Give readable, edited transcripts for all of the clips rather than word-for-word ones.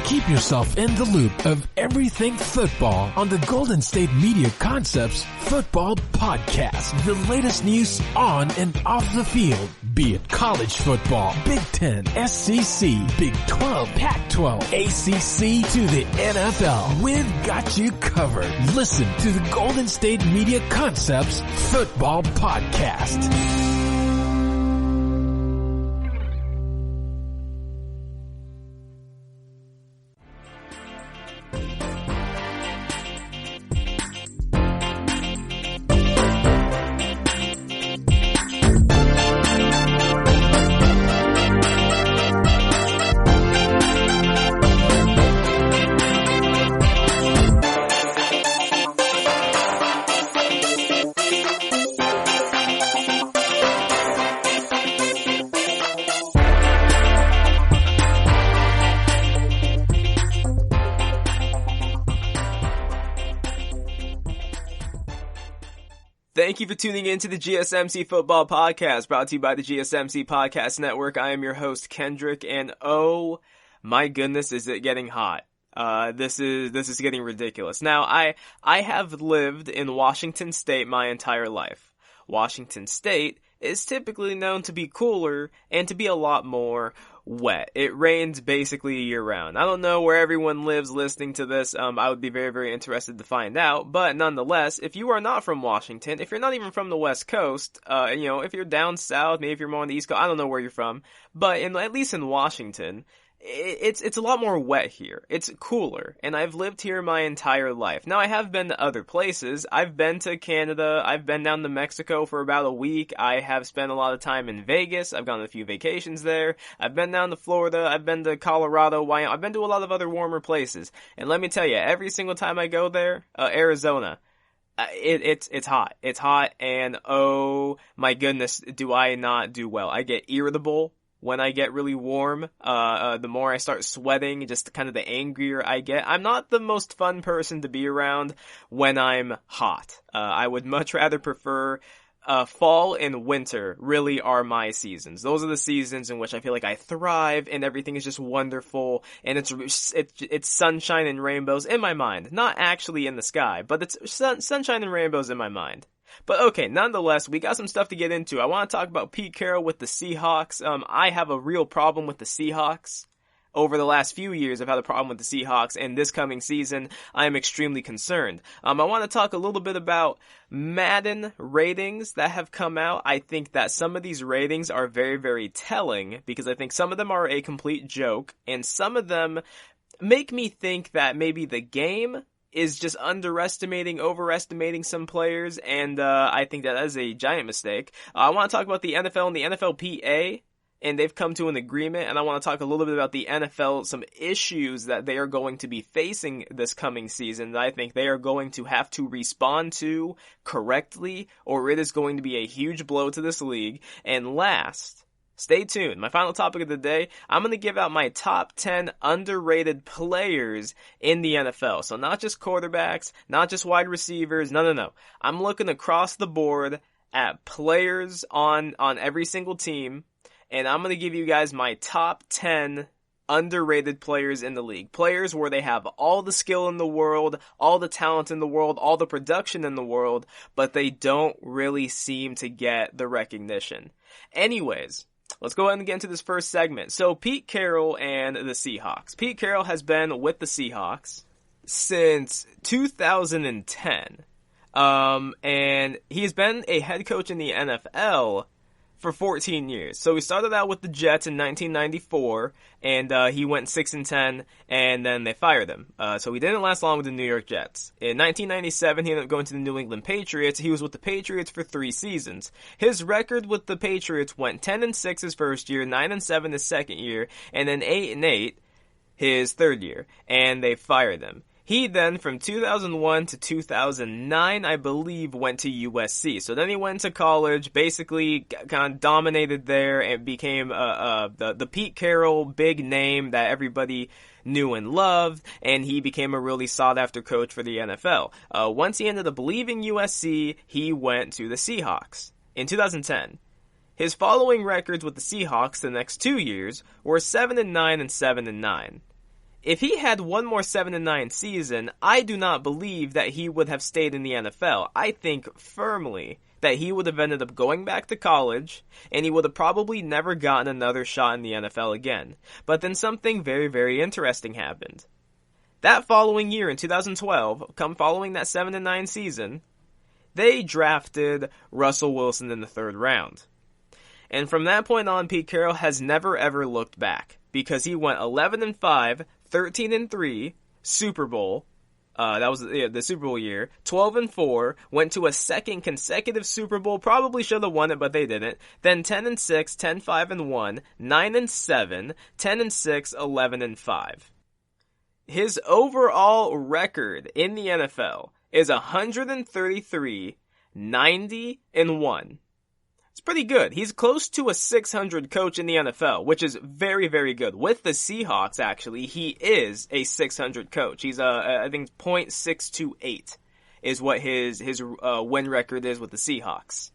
Keep yourself in the loop of everything football on the Golden State Media Concepts Football Podcast. The latest news on and off the field, be it college football, Big Ten, SEC, Big 12, Pac-12, ACC to the NFL. We've got you covered. Listen to the Golden State Media Concepts Football Podcast. Thank you for tuning in to the GSMC Football Podcast, brought to you by the GSMC Podcast Network. I am your host, Kendrick, and oh my goodness, is it getting hot. This is getting ridiculous. Now, I have lived in Washington State my entire life. Washington State is typically known to be cooler and to be a lot more wet. It rains basically year round. I don't know where everyone lives listening to this. I would be very, very interested to find out. But nonetheless, if you are not from Washington, if you're not even from the West Coast, if you're down south, maybe if you're more on the East Coast, I don't know where you're from, but at least in Washington, it's a lot more wet here. It's cooler, and I've lived here my entire life. Now, I have been to other places. I've been to Canada. I've been down to Mexico for about a week. I have spent a lot of time in Vegas. I've gone on a few vacations there. I've been down to Florida. I've been to Colorado, Wyoming. I've been to a lot of other warmer places. And let me tell you, every single time I go there, Arizona, it's hot. It's hot, and oh my goodness, do I not do well. I get irritable when I get really warm. The more I start sweating, just kind of the angrier I get. I'm not the most fun person to be around when I'm hot. I would much rather prefer fall and winter really are my seasons. Those are the seasons in which I feel like I thrive and everything is just wonderful, and it's sunshine and rainbows in my mind. Not actually in the sky, but it's sunshine and rainbows in my mind. But okay, nonetheless, we got some stuff to get into. I want to talk about Pete Carroll with the Seahawks. I have a real problem with the Seahawks. Over the last few years, I've had a problem with the Seahawks, and this coming season, I am extremely concerned. I want to talk a little bit about Madden ratings that have come out. I think that some of these ratings are very, very telling, because I think some of them are a complete joke, and some of them make me think that maybe the game is just overestimating some players, and I think that is a giant mistake. I want to talk about the NFL and the NFLPA, and they've come to an agreement, and I want to talk a little bit about the NFL, some issues that they are going to be facing this coming season that I think they are going to have to respond to correctly, or it is going to be a huge blow to this league. And last, stay tuned. My final topic of the day, I'm going to give out my top 10 underrated players in the NFL. So not just quarterbacks, not just wide receivers, no. I'm looking across the board at players on every single team, and I'm going to give you guys my top 10 underrated players in the league. Players where they have all the skill in the world, all the talent in the world, all the production in the world, but they don't really seem to get the recognition. Anyways, let's go ahead and get into this first segment. So, Pete Carroll and the Seahawks. Pete Carroll has been with the Seahawks since 2010. And he's been a head coach in the NFL for 14 years. So he started out with the Jets in 1994, and he went 6-10, and then they fired him. So he didn't last long with the New York Jets. In 1997, he ended up going to the New England Patriots. He was with the Patriots for 3 seasons. His record with the Patriots went 10-6 his first year, 9-7 his second year, and then 8-8 his third year. And they fired him. He then, from 2001 to 2009, I believe, went to USC. So then he went to college, basically kind of dominated there, and became the Pete Carroll big name that everybody knew and loved, and he became a really sought-after coach for the NFL. Once he ended up leaving USC, he went to the Seahawks in 2010. His following records with the Seahawks the next 2 years were 7-9 and 7-9. if he had one more 7-9 season, I do not believe that he would have stayed in the NFL. I think firmly that he would have ended up going back to college, and he would have probably never gotten another shot in the NFL again. But then something very, very interesting happened. That following year, in 2012, come following that 7-9 season, they drafted Russell Wilson in the 3rd round. And from that point on, Pete Carroll has never ever looked back, because he went 11-5, 13-3, Super Bowl. That was the Super Bowl year. 12-4, went to a second consecutive Super Bowl. Probably should have won it, but they didn't. Then 10-6, 10-5-1, 9-7, 10-6, 11-5. His overall record in the NFL is 133, 90-1. It's pretty good. He's close to a 600 coach in the NFL, which is very, very good. With the Seahawks, actually, he is a 600 coach. He's, I think, .628 is what his win record is with the Seahawks.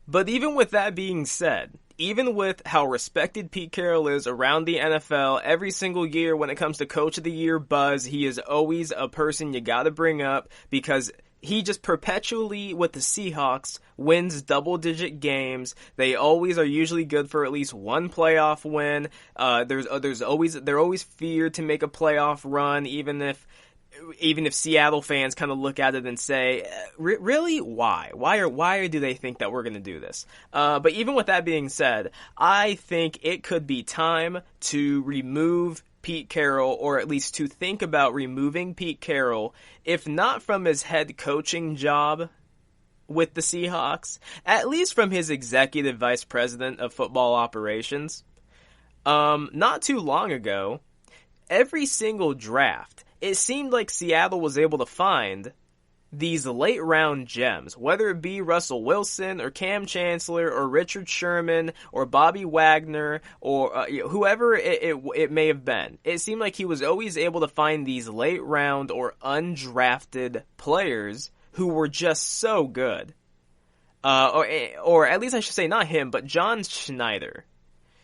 But even with that being said, even with how respected Pete Carroll is around the NFL, every single year when it comes to Coach of the Year buzz, he is always a person you gotta bring up, because he just perpetually, with the Seahawks, wins double-digit games. They always are usually good for at least one playoff win. They're always feared to make a playoff run, even if Seattle fans kind of look at it and say, really? Why? Why do they think that we're going to do this? But even with that being said, I think it could be time to remove Pete Carroll, or at least to think about removing Pete Carroll, if not from his head coaching job with the Seahawks, at least from his executive vice president of football operations. Not too long ago, every single draft, it seemed like Seattle was able to find these late round gems, whether it be Russell Wilson or Cam Chancellor or Richard Sherman or Bobby Wagner or whoever it may have been. It seemed like he was always able to find these late round or undrafted players who were just so good. Or at least I should say not him, but John Schneider.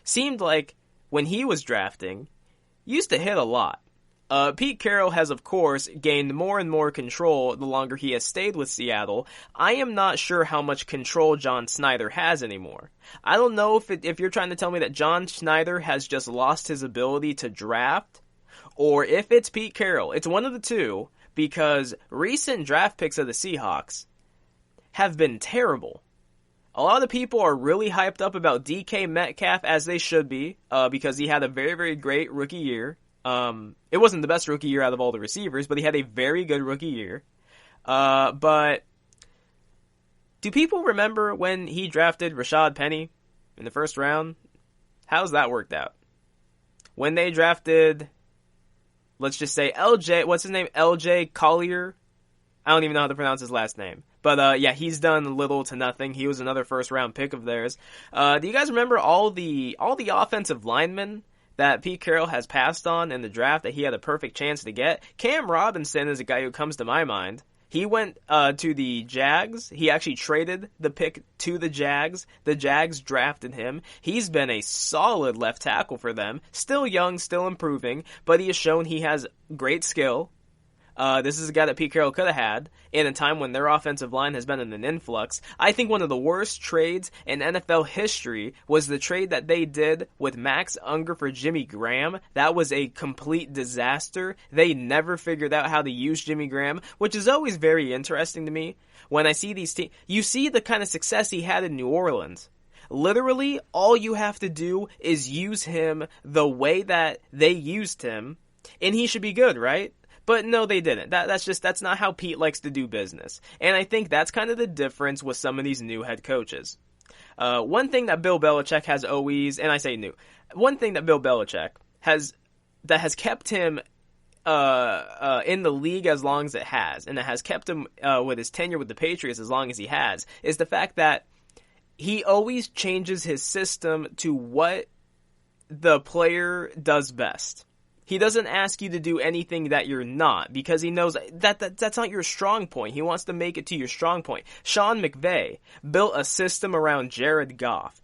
Seemed like when he was drafting, used to hit a lot. Pete Carroll has, of course, gained more and more control the longer he has stayed with Seattle. I am not sure how much control John Schneider has anymore. I don't know if you're trying to tell me that John Schneider has just lost his ability to draft, or if it's Pete Carroll. It's one of the two, because recent draft picks of the Seahawks have been terrible. A lot of people are really hyped up about DK Metcalf, as they should be, because he had a very, very great rookie year. It wasn't the best rookie year out of all the receivers, but he had a very good rookie year. But do people remember when he drafted Rashad Penny in the 1st round? How's that worked out? When they drafted, let's just say LJ Collier? I don't even know how to pronounce his last name. But, yeah, he's done little to nothing. He was another 1st round pick of theirs. Do you guys remember all the offensive linemen that Pete Carroll has passed on in the draft that he had a perfect chance to get? Cam Robinson is a guy who comes to my mind. He went to the Jags. He actually traded the pick to the Jags. The Jags drafted him. He's been a solid left tackle for them. Still young, still improving, but he has shown he has great skill. This is a guy that Pete Carroll could have had in a time when their offensive line has been in an influx. I think one of the worst trades in NFL history was the trade that they did with Max Unger for Jimmy Graham. That was a complete disaster. They never figured out how to use Jimmy Graham, which is always very interesting to me. When I see these teams, you see the kind of success he had in New Orleans. Literally, all you have to do is use him the way that they used him, and he should be good, right? But no, they didn't. That's not how Pete likes to do business. And I think that's kind of the difference with some of these new head coaches. One thing that Bill Belichick has always, and I say new, one thing that Bill Belichick has kept him in the league as long as it has, and it has kept him with his tenure with the Patriots as long as he has, is the fact that he always changes his system to what the player does best. He doesn't ask you to do anything that you're not, because he knows that's not your strong point. He wants to make it to your strong point. Sean McVay built a system around Jared Goff.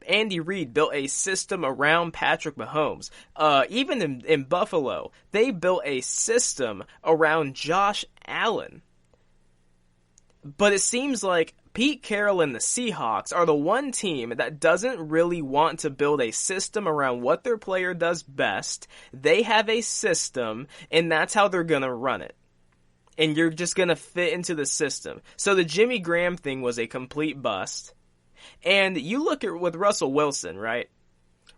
Andy Reid built a system around Patrick Mahomes. Even in Buffalo, they built a system around Josh Allen. But it seems like Pete Carroll and the Seahawks are the one team that doesn't really want to build a system around what their player does best. They have a system, and that's how they're going to run it. And you're just going to fit into the system. So the Jimmy Graham thing was a complete bust. And you look at with Russell Wilson, right?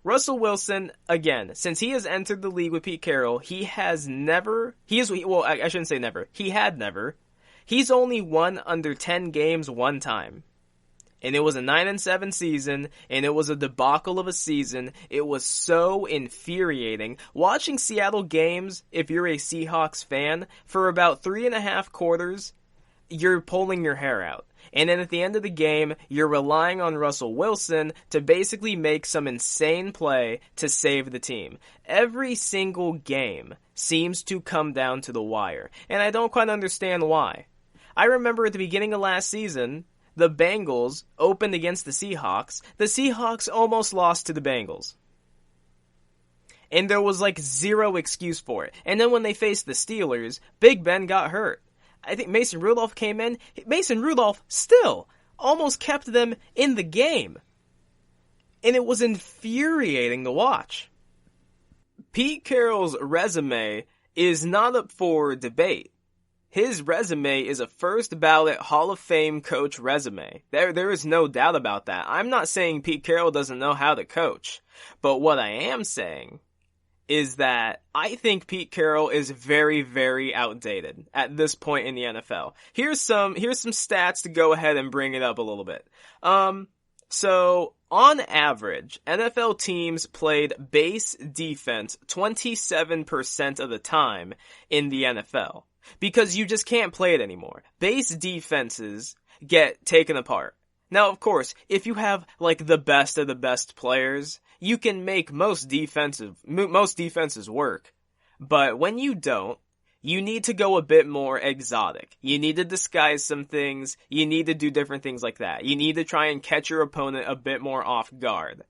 Russell Wilson, again, since he has entered the league with Pete Carroll, he had never. He's only won under 10 games one time. And it was a 9-7 season, and it was a debacle of a season. It was so infuriating. Watching Seattle games, if you're a Seahawks fan, for about 3.5 quarters, you're pulling your hair out. And then at the end of the game, you're relying on Russell Wilson to basically make some insane play to save the team. Every single game seems to come down to the wire, and I don't quite understand why. I remember at the beginning of last season, the Bengals opened against the Seahawks. The Seahawks almost lost to the Bengals. And there was like zero excuse for it. And then when they faced the Steelers, Big Ben got hurt. I think Mason Rudolph came in. Mason Rudolph still almost kept them in the game. And it was infuriating to watch. Pete Carroll's resume is not up for debate. His resume is a first ballot Hall of Fame coach resume. There is no doubt about that. I'm not saying Pete Carroll doesn't know how to coach. But what I am saying is that I think Pete Carroll is very, very outdated at this point in the NFL. Here's some stats to go ahead and bring it up a little bit. So on average, NFL teams played base defense 27% of the time in the NFL. Because you just can't play it anymore. Base defenses get taken apart. Now, of course, if you have, like, the best of the best players, you can make most defenses work. But when you don't, you need to go a bit more exotic. You need to disguise some things. You need to do different things like that. You need to try and catch your opponent a bit more off guard.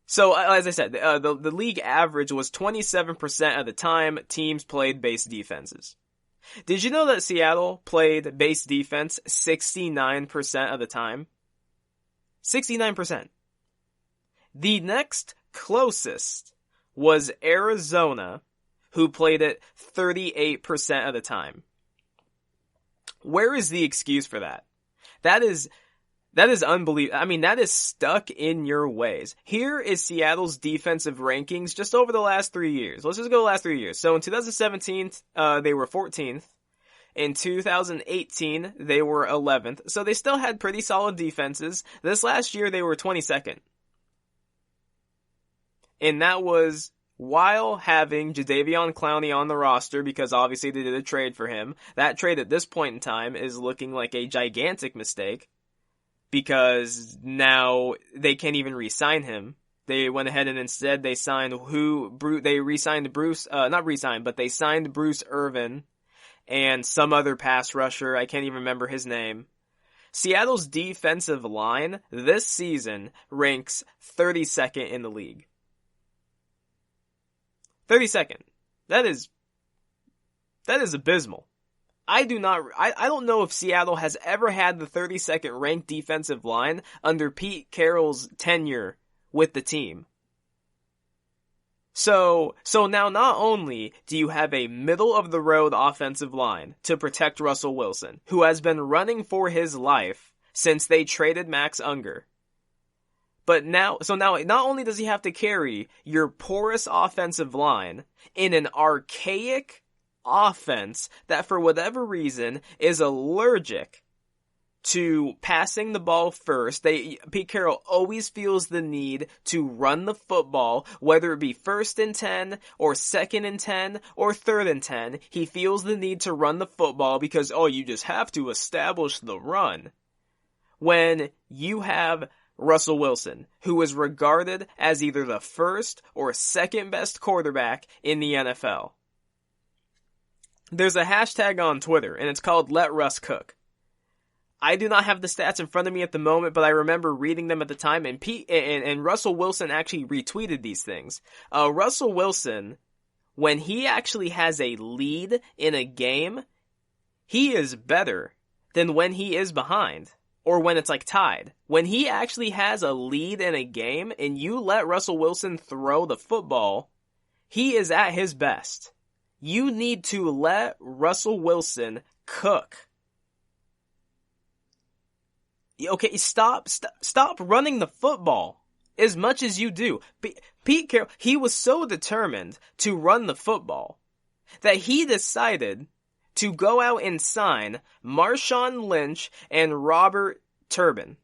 So, as I said, the league average was 27% of the time teams played base defenses. Did you know that Seattle played base defense 69% of the time? 69%. The next closest was Arizona, who played it 38% of the time. Where is the excuse for that? That is unbelievable. I mean, that is stuck in your ways. Here is Seattle's defensive rankings just over the last 3 years. Let's just go the last 3 years. So in 2017, they were 14th. In 2018, they were 11th. So they still had pretty solid defenses. This last year, they were 22nd. And that was while having Jadeveon Clowney on the roster, because obviously they did a trade for him. That trade at this point in time is looking like a gigantic mistake, because now they can't even re-sign him. They went ahead and instead they signed they signed Bruce Irvin and some other pass rusher. I can't even remember his name. Seattle's defensive line this season ranks 32nd in the league. 32nd. That is abysmal. I don't know if Seattle has ever had the 32nd ranked defensive line under Pete Carroll's tenure with the team. So now not only do you have a middle of the road offensive line to protect Russell Wilson, who has been running for his life since they traded Max Unger. But now not only does he have to carry your porous offensive line in an archaic offense that for whatever reason is allergic to passing the ball first. Pete Carroll always feels the need to run the football, whether it be 1st and 10 or 2nd and 10 or 3rd and 10. He feels the need to run the football because, you just have to establish the run. When you have Russell Wilson, who is regarded as either the first or second best quarterback in the NFL. There's a hashtag on Twitter, and it's called Let Russ Cook. I do not have the stats in front of me at the moment, but I remember reading them at the time, and and Russell Wilson actually retweeted these things. Russell Wilson, when he actually has a lead in a game, he is better than when he is behind, or when it's like tied. When he actually has a lead in a game, and you let Russell Wilson throw the football, he is at his best. You need to let Russell Wilson cook. Okay, stop running the football as much as you do. Pete Carroll, he was so determined to run the football that he decided to go out and sign Marshawn Lynch and Robert Turbin.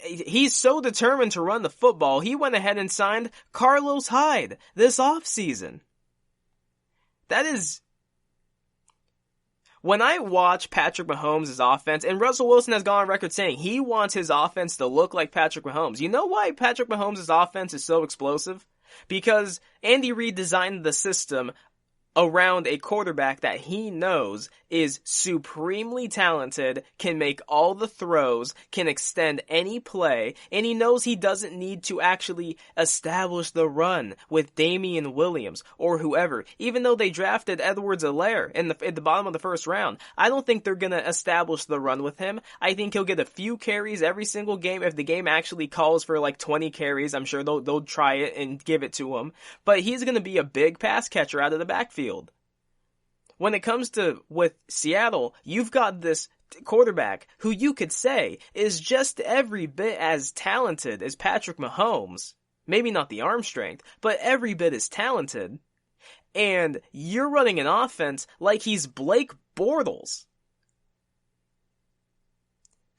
He's so determined to run the football, he went ahead and signed Carlos Hyde this offseason. That is... When I watch Patrick Mahomes' offense, and Russell Wilson has gone on record saying he wants his offense to look like Patrick Mahomes. You know why Patrick Mahomes' offense is so explosive? Because Andy Reid designed the system around a quarterback that he knows is supremely talented, can make all the throws, can extend any play, and he knows he doesn't need to actually establish the run with Damian Williams or whoever. Even though they drafted Edwards-Helaire in the bottom of the first round, I don't think they're gonna establish the run with him. I think he'll get a few carries every single game. If the game actually calls for like 20 carries, I'm sure they'll try it and give it to him. But he's gonna be a big pass catcher out of the backfield. When it comes to with Seattle, you've got this quarterback who you could say is just every bit as talented as Patrick Mahomes. Maybe not the arm strength, but every bit as talented. And you're running an offense like he's Blake Bortles.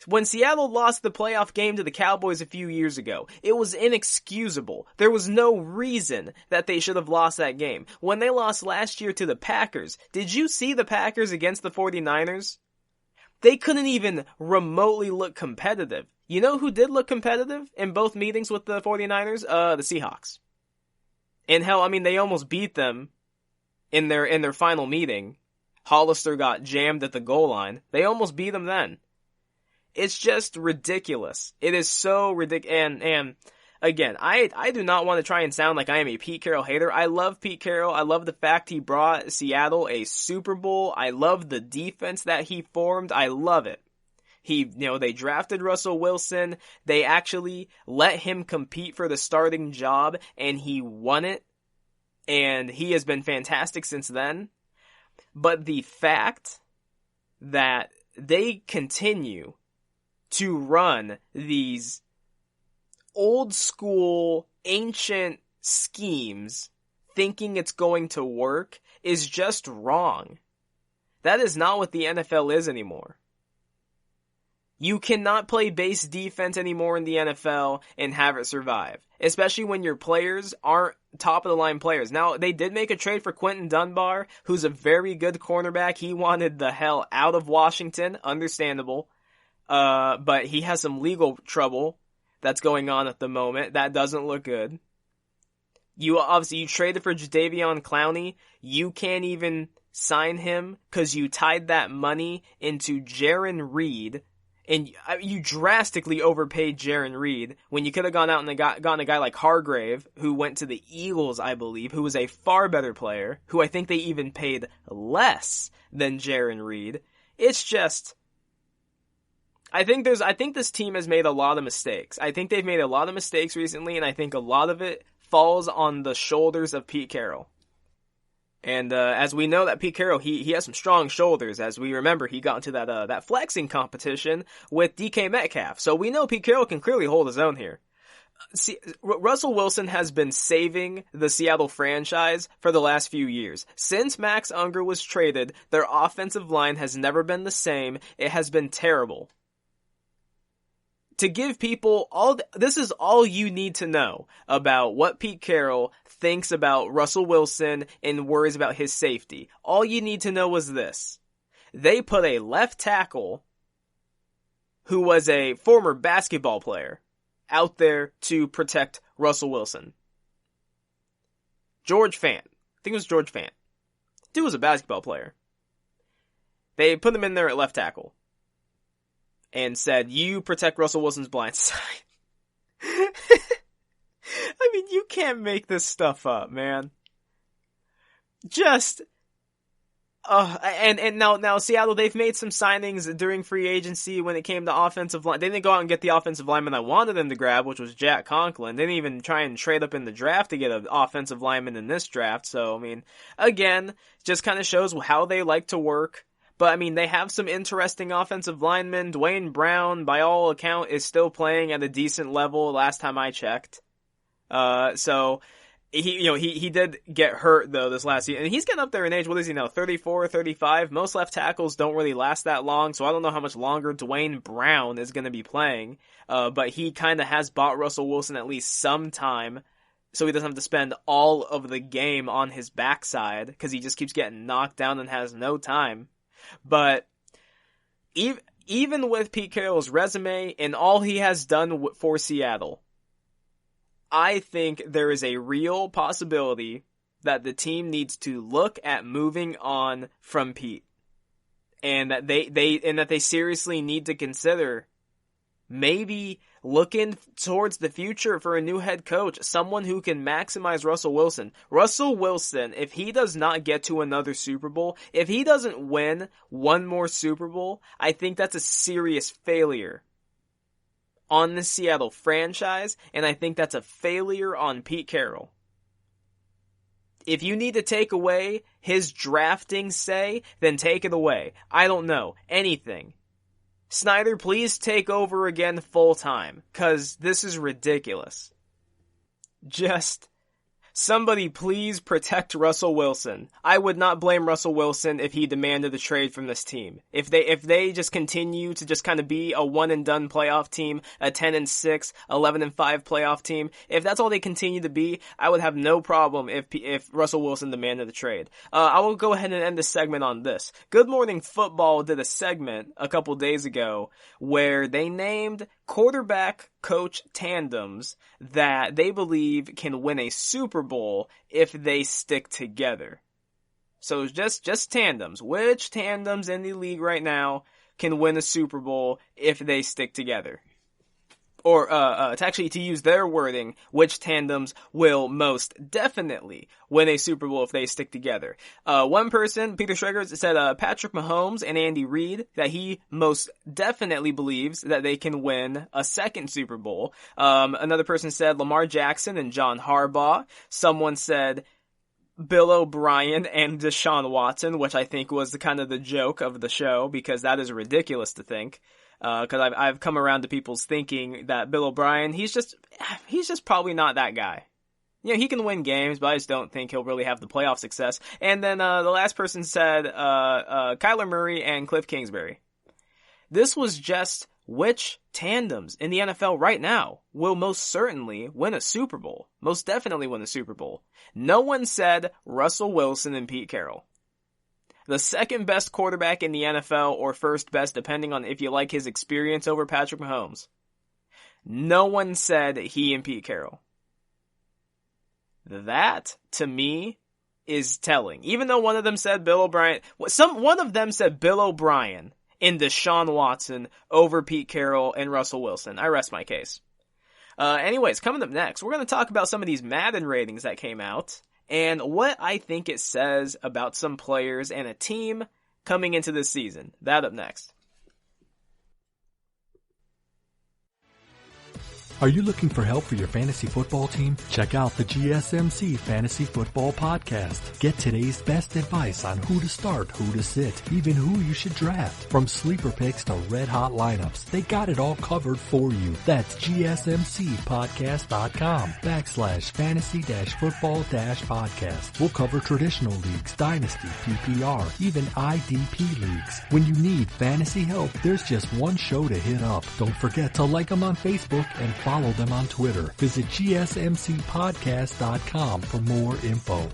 When Seattle lost the playoff game to the Cowboys a few years ago, it was inexcusable. There was no reason that they should have lost that game. When they lost last year to the Packers, did you see the Packers against the 49ers? They couldn't even remotely look competitive. You know who did look competitive in both meetings with the 49ers? The Seahawks. And hell, I mean, they almost beat them in their final meeting. Hollister got jammed at the goal line. They almost beat them then. It's just ridiculous. It is so ridiculous. And again, I do not want to try and sound like I am a Pete Carroll hater. I love Pete Carroll. I love the fact he brought Seattle a Super Bowl. I love the defense that he formed. I love it. They drafted Russell Wilson. They actually let him compete for the starting job, and he won it. And he has been fantastic since then. But the fact that they continue to run these old school, ancient schemes thinking it's going to work is just wrong. That is not what the NFL is anymore. You cannot play base defense anymore in the NFL and have it survive, especially when your players aren't top of the line players. Now, they did make a trade for Quentin Dunbar, who's a very good cornerback. He wanted the hell out of Washington, understandable. But he has some legal trouble that's going on at the moment. That doesn't look good. You traded for Jadeveon Clowney. You can't even sign him because you tied that money into Jarran Reed. And you drastically overpaid Jarran Reed when you could have gone out and gotten a guy like Hargrave, who went to the Eagles, I believe, who was a far better player, who I think they even paid less than Jarran Reed. It's just... I think this team has made a lot of mistakes. I think they've made a lot of mistakes recently, and I think a lot of it falls on the shoulders of Pete Carroll. And as we know that Pete Carroll, he has some strong shoulders. As we remember, he got into that flexing competition with DK Metcalf. So we know Pete Carroll can clearly hold his own here. See, Russell Wilson has been saving the Seattle franchise for the last few years. Since Max Unger was traded, their offensive line has never been the same. It has been terrible. To give people this is all you need to know about what Pete Carroll thinks about Russell Wilson and worries about his safety. All you need to know is this. They put a left tackle who was a former basketball player out there to protect Russell Wilson. George Fant. I think it was George Fant. Dude was a basketball player. They put him in there at left tackle and said, you protect Russell Wilson's blind side. I mean, you can't make this stuff up, man. Just, and now Seattle, they've made some signings during free agency when it came to offensive line. They didn't go out and get the offensive lineman I wanted them to grab, which was Jack Conklin. They didn't even try and trade up in the draft to get an offensive lineman in this draft. So, I mean, again, just kind of shows how they like to work. But, I mean, they have some interesting offensive linemen. Dwayne Brown, by all account, is still playing at a decent level last time I checked. So he did get hurt though this last season, and he's getting up there in age. What is he now? 34, 35? Most left tackles don't really last that long, so I don't know how much longer Dwayne Brown is going to be playing. But he kind of has bought Russell Wilson at least some time, so he doesn't have to spend all of the game on his backside, because he just keeps getting knocked down and has no time. But even with Pete Carroll's resume and all he has done for Seattle, I think there is a real possibility that the team needs to look at moving on from Pete, and that they seriously need to consider maybe looking towards the future for a new head coach, someone who can maximize Russell Wilson. Russell Wilson, if he does not get to another Super Bowl, if he doesn't win one more Super Bowl, I think that's a serious failure on the Seattle franchise, and I think that's a failure on Pete Carroll. If you need to take away his drafting say, then take it away. I don't know. Anything. Snyder, please take over again full time, cause this is ridiculous. Just somebody please protect Russell Wilson. I would not blame Russell Wilson if he demanded a trade from this team. If they just continue to just kind of be a one and done playoff team, a 10-6, 11-5 playoff team, if that's all they continue to be, I would have no problem if Russell Wilson demanded a trade. I will go ahead and end the segment on this. Good Morning Football did a segment a couple days ago where they named quarterback coach tandems that they believe can win a Super Bowl if they stick together. So just tandems. Which tandems in the league right now can win a Super Bowl if they stick together? Or, to use their wording, which tandems will most definitely win a Super Bowl if they stick together. One person, Peter Schrager, said Patrick Mahomes and Andy Reid, that he most definitely believes that they can win a second Super Bowl. Another person said Lamar Jackson and John Harbaugh. Someone said Bill O'Brien and Deshaun Watson, which I think was the joke of the show, because that is ridiculous to think. Cause I've come around to people's thinking that Bill O'Brien, he's just probably not that guy. You know, he can win games, but I just don't think he'll really have the playoff success. And then, the last person said, Kyler Murray and Cliff Kingsbury. This was just which tandems in the NFL right now will most certainly win a Super Bowl. Most definitely win a Super Bowl. No one said Russell Wilson and Pete Carroll. The second best quarterback in the NFL, or first best, depending on if you like his experience over Patrick Mahomes. No one said he and Pete Carroll. That, to me, is telling. Even though one of them said Bill O'Brien, one of them said Bill O'Brien and Deshaun Watson over Pete Carroll and Russell Wilson. I rest my case. Anyways, coming up next, we're going to talk about some of these Madden ratings that came out, and what I think it says about some players and a team coming into this season. That up next. Are you looking for help for your fantasy football team? Check out the GSMC Fantasy Football Podcast. Get today's best advice on who to start, who to sit, even who you should draft. From sleeper picks to red hot lineups, they got it all covered for you. That's GSMCpodcast.com/fantasy-football-podcast. We'll cover traditional leagues, dynasty, PPR, even IDP leagues. When you need fantasy help, there's just one show to hit up. Don't forget to like them on Facebook and follow them on Twitter. Visit GSMCpodcast.com for more info.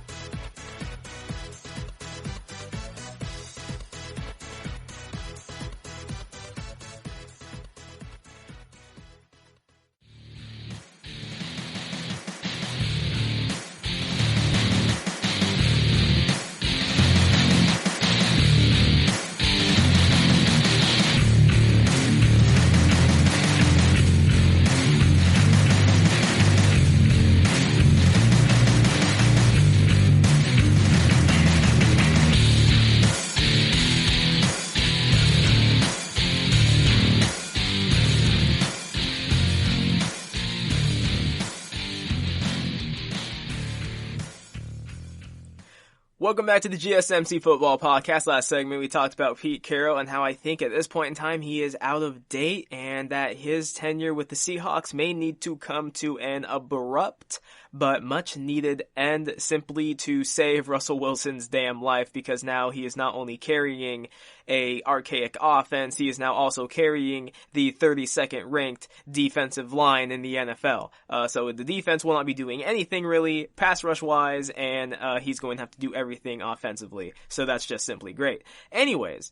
Welcome back to the GSMC Football Podcast. Last segment, we talked about Pete Carroll and how I think at this point in time he is out of date and that his tenure with the Seahawks may need to come to an abrupt but much needed end simply to save Russell Wilson's damn life, because now he is not only carrying a archaic offense, he is now also carrying the 32nd ranked defensive line in the NFL. So the defense will not be doing anything really pass rush wise, and he's going to have to do everything offensively. So that's just simply great. Anyways,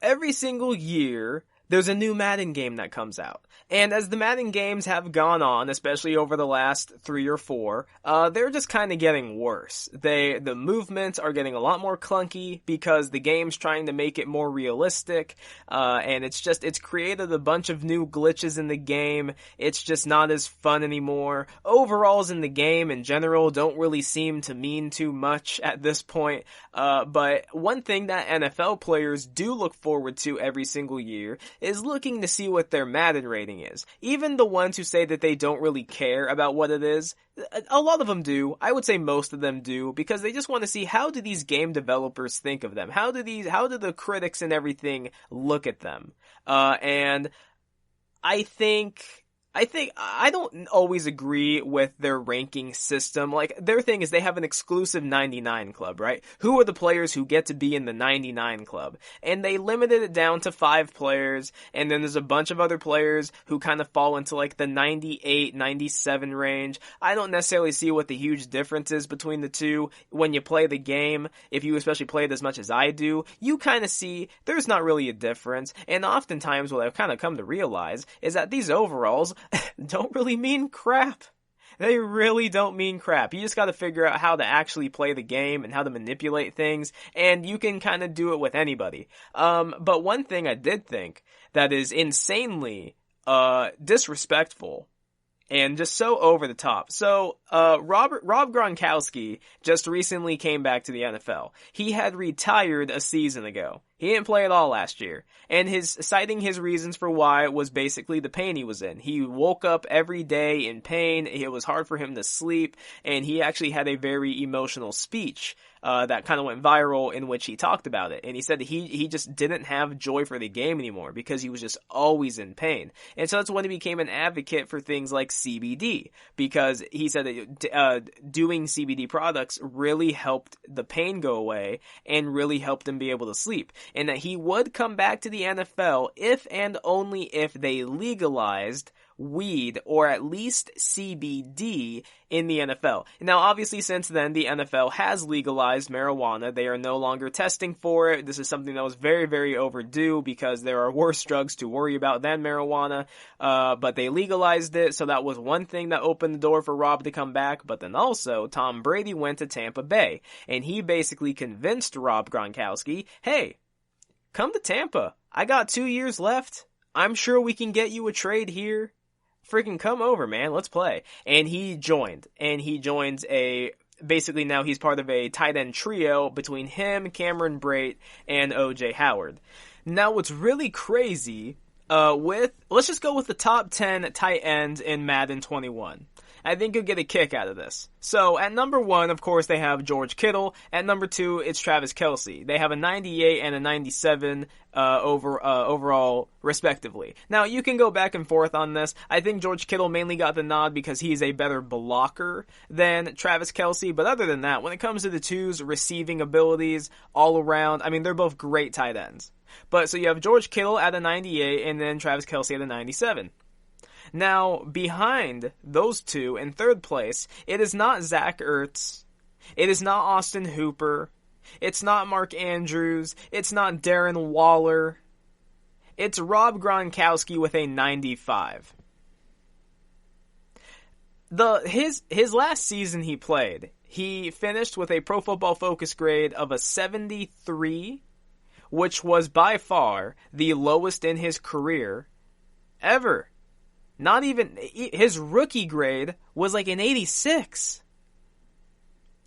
every single year there's a new Madden game that comes out. And as the Madden games have gone on, especially over the last 3 or 4, they're just kind of getting worse. The movements are getting a lot more clunky because the game's trying to make it more realistic. And it's created a bunch of new glitches in the game. It's just not as fun anymore. Overalls in the game in general don't really seem to mean too much at this point. But one thing that NFL players do look forward to every single year is looking to see what their Madden rating is. Even the ones who say that they don't really care about what it is, a lot of them do. I would say most of them do, because they just want to see, how do these game developers think of them? How do the critics and everything look at them? And I don't always agree with their ranking system. Like, their thing is they have an exclusive 99 club, right? Who are the players who get to be in the 99 club? And they limited it down to 5 players, and then there's a bunch of other players who kind of fall into like the 98, 97 range. I don't necessarily see what the huge difference is between the two when you play the game. If you especially play it as much as I do, you kind of see there's not really a difference. And oftentimes what I've kind of come to realize is that these overalls don't really mean crap. They really don't mean crap. You just gotta figure out how to actually play the game and how to manipulate things, and you can kind of do it with anybody. But one thing I did think that is insanely disrespectful and just so over the top. So, Rob Gronkowski just recently came back to the NFL. He had retired a season ago. He didn't play at all last year. And citing his reasons for why was basically the pain he was in. He woke up every day in pain. It was hard for him to sleep. And he actually had a very emotional speech that kind of went viral, in which he talked about it. And he said that he just didn't have joy for the game anymore because he was just always in pain. And so that's when he became an advocate for things like CBD, because he said that doing CBD products really helped the pain go away and really helped him be able to sleep. And that he would come back to the NFL if and only if they legalized weed, or at least CBD, in the NFL. Now, obviously, since then, the NFL has legalized marijuana. They are no longer testing for it. This is something that was very, very overdue, because there are worse drugs to worry about than marijuana, but they legalized it, so that was one thing that opened the door for Rob to come back. But then also, Tom Brady went to Tampa Bay, and he basically convinced Rob Gronkowski, hey, come to Tampa. I got 2 years left. I'm sure we can get you a trade here. Freaking come over, man. Let's play. And he joined. And he joins basically now he's part of a tight end trio between him, Cameron Brate, and O.J. Howard. Now what's really crazy, let's just go with the top 10 tight ends in Madden 21. I think you'll get a kick out of this. So, at number 1, of course, they have George Kittle. At number 2, it's Travis Kelce. They have a 98 and a 97 overall, respectively. Now, you can go back and forth on this. I think George Kittle mainly got the nod because he's a better blocker than Travis Kelce. But other than that, when it comes to the two's receiving abilities all around, I mean, they're both great tight ends. But, so you have George Kittle at a 98 and then Travis Kelce at a 97. Now, behind those two, in third place, it is not Zach Ertz, it is not Austin Hooper, it's not Mark Andrews, it's not Darren Waller, it's Rob Gronkowski with a 95. His last season he played, he finished with a Pro Football Focus grade of a 73, which was by far the lowest in his career ever. Not even, his rookie grade was like an 86.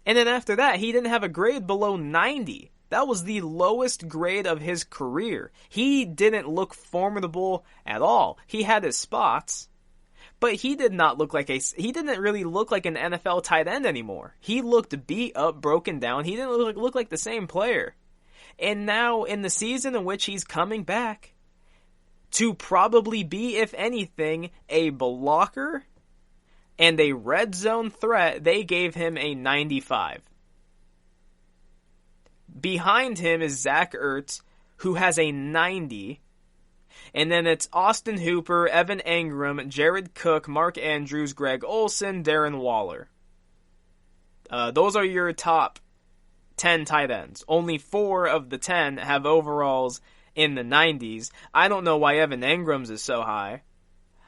And then after that, he didn't have a grade below 90. That was the lowest grade of his career. He didn't look formidable at all. He had his spots, But he did not look like he didn't really look like an NFL tight end anymore. He looked beat up, broken down. He didn't look like the same player. And now, in the season in which he's coming back, to probably be, if anything, a blocker and a red zone threat, they gave him a 95. Behind him is Zach Ertz, who has a 90. And then it's Austin Hooper, Evan Engram, Jared Cook, Mark Andrews, Greg Olsen, Darren Waller. Those are your top 10 tight ends. Only 4 of the 10 have overalls in the 90s. I don't know why Evan Engram's is so high.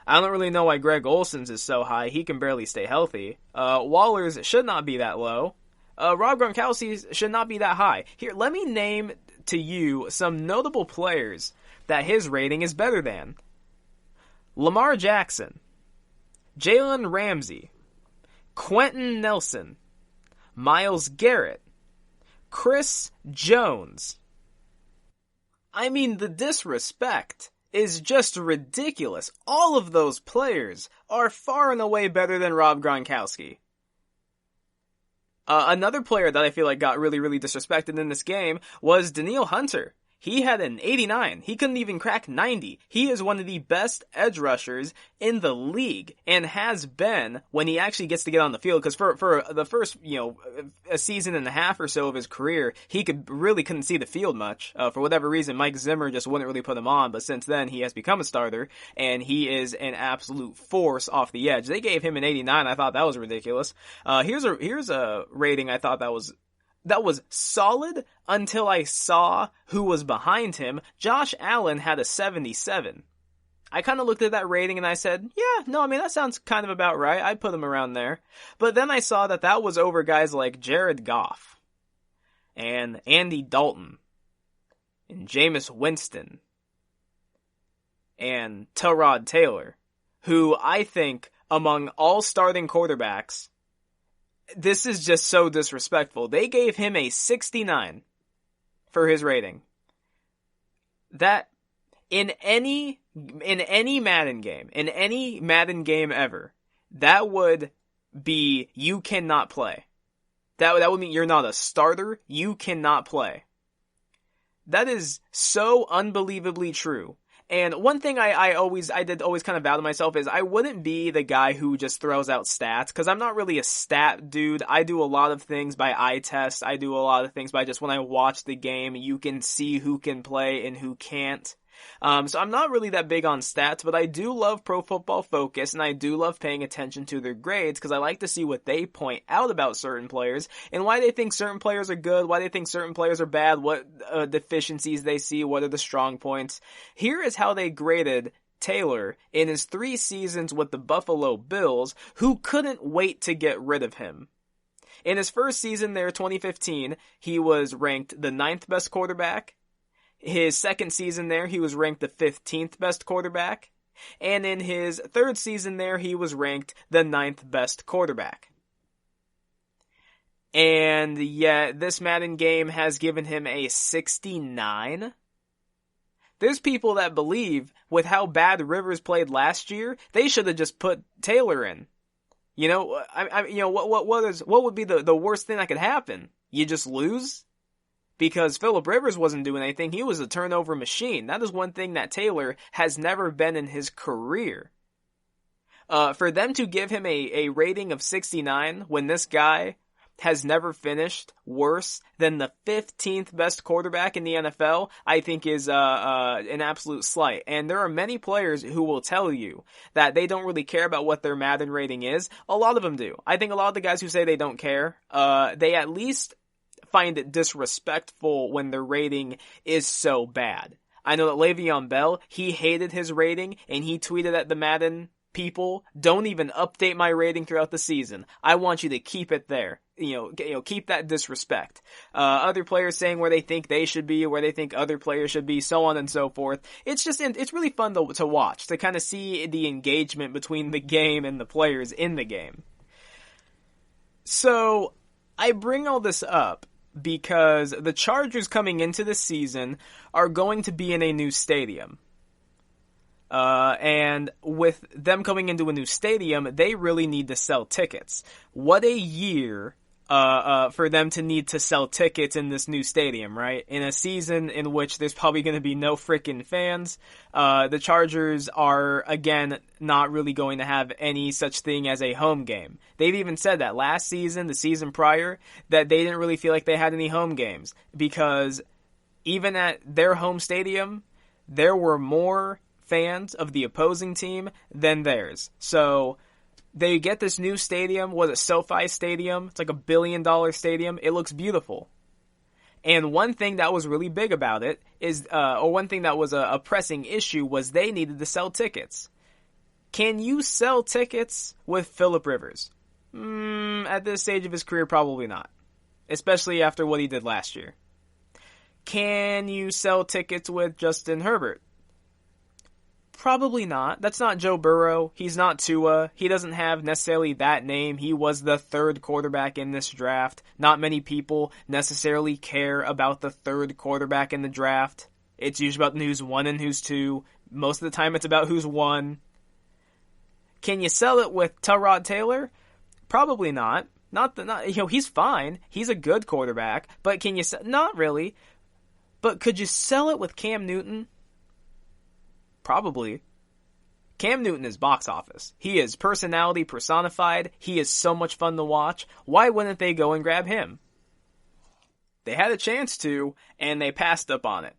I don't really know why Greg Olsen's is so high. He can barely stay healthy. Waller's should not be that low. Rob Gronkowski's should not be that high. Here, let me name to you some notable players that his rating is better than. Lamar Jackson, Jalen Ramsey, Quentin Nelson, Myles Garrett, Chris Jones. I mean, the disrespect is just ridiculous. All of those players are far and away better than Rob Gronkowski. Another player that I feel like got really, really disrespected in this game was Danielle Hunter. He had an 89. He couldn't even crack 90. He is one of the best edge rushers in the league and has been when he actually gets to get on the field. Because for the first, a season and a half or so of his career, he couldn't see the field much. For whatever reason, Mike Zimmer just wouldn't really put him on. But since then, he has become a starter and he is an absolute force off the edge. They gave him an 89. I thought that was ridiculous. Here's a rating I thought that was solid until I saw who was behind him. Josh Allen had a 77. I kind of looked at that rating and I said, yeah, no, I mean, that sounds kind of about right. I'd put him around there. But then I saw that was over guys like Jared Goff and Andy Dalton and Jameis Winston and Tyrod Taylor, who I think among all starting quarterbacks, this is just so disrespectful. They gave him a 69 for his rating. That in any Madden game ever, that would be you cannot play. That would mean you're not a starter, you cannot play. That is so unbelievably true. And one thing I did always kind of vow to myself is I wouldn't be the guy who just throws out stats, because I'm not really a stat dude. I do a lot of things by eye test. I do a lot of things by just when I watch the game, you can see who can play and who can't. So I'm not really that big on stats, but I do love Pro Football Focus, and I do love paying attention to their grades, because I like to see what they point out about certain players, and why they think certain players are good, why they think certain players are bad, what deficiencies they see, what are the strong points. Here is how they graded Taylor in his 3 seasons with the Buffalo Bills, who couldn't wait to get rid of him. In his first season there, 2015, he was ranked the 9th best quarterback. His second season there, he was ranked the 15th best quarterback. And in his third season there, he was ranked the 9th best quarterback. And yet, this Madden game has given him a 69. There's people that believe, with how bad Rivers played last year, they should have just put Taylor in. What would be the worst thing that could happen? You just lose? Because Phillip Rivers wasn't doing anything. He was a turnover machine. That is one thing that Taylor has never been in his career. For them to give him a rating of 69 when this guy has never finished worse than the 15th best quarterback in the NFL, I think is an absolute slight. And there are many players who will tell you that they don't really care about what their Madden rating is. A lot of them do. I think a lot of the guys who say they don't care, they at least find it disrespectful when their rating is so bad. I know that Le'Veon Bell, he hated his rating, and he tweeted at the Madden people, don't even update my rating throughout the season. I want you to keep it there. Keep that disrespect. Other players saying where they think they should be, where they think other players should be, so on and so forth. It's really fun to watch, to kind of see the engagement between the game and the players in the game. So, I bring all this up because the Chargers coming into the season are going to be in a new stadium. And with them coming into a new stadium, they really need to sell tickets. What a year for them to need to sell tickets in this new stadium, right? In a season in which there's probably going to be no freaking fans. The Chargers are, again, not really going to have any such thing as a home game. They've even said that last season, the season prior, that they didn't really feel like they had any home games. Because even at their home stadium, there were more fans of the opposing team than theirs. So they get this new stadium. Was it SoFi Stadium? It's like $1 billion stadium. It looks beautiful. And one thing that was really big about it is, or one thing that was a pressing issue was they needed to sell tickets. Can you sell tickets with Phillip Rivers? At this stage of his career, probably not. Especially after what he did last year. Can you sell tickets with Justin Herbert? Probably not. That's not Joe Burrow. He's not Tua. He doesn't have necessarily that name. He was the third quarterback in this draft. Not many people necessarily care about the third quarterback in the draft. It's usually about who's 1 and who's 2. Most of the time it's about who's 1. Can you sell it with Tyrod Taylor? Probably not. He's fine. He's a good quarterback. But can you sell? Not really. But could you sell it with Cam Newton? Probably. Cam Newton is box office. He is personality personified. He is so much fun to watch. Why wouldn't they go and grab him? They had a chance to, and they passed up on it.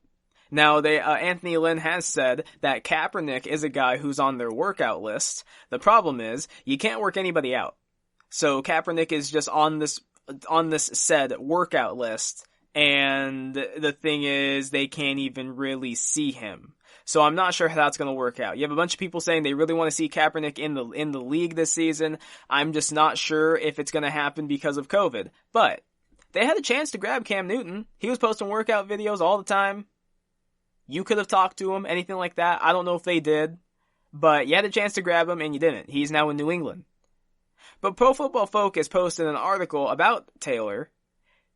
Now, Anthony Lynn has said that Kaepernick is a guy who's on their workout list. The problem is, you can't work anybody out. So Kaepernick is just on this said workout list, and the thing is, they can't even really see him. So I'm not sure how that's going to work out. You have a bunch of people saying they really want to see Kaepernick in the league this season. I'm just not sure if it's going to happen because of COVID. But they had a chance to grab Cam Newton. He was posting workout videos all the time. You could have talked to him, anything like that. I don't know if they did. But you had a chance to grab him and you didn't. He's now in New England. But Pro Football Focus posted an article about Taylor,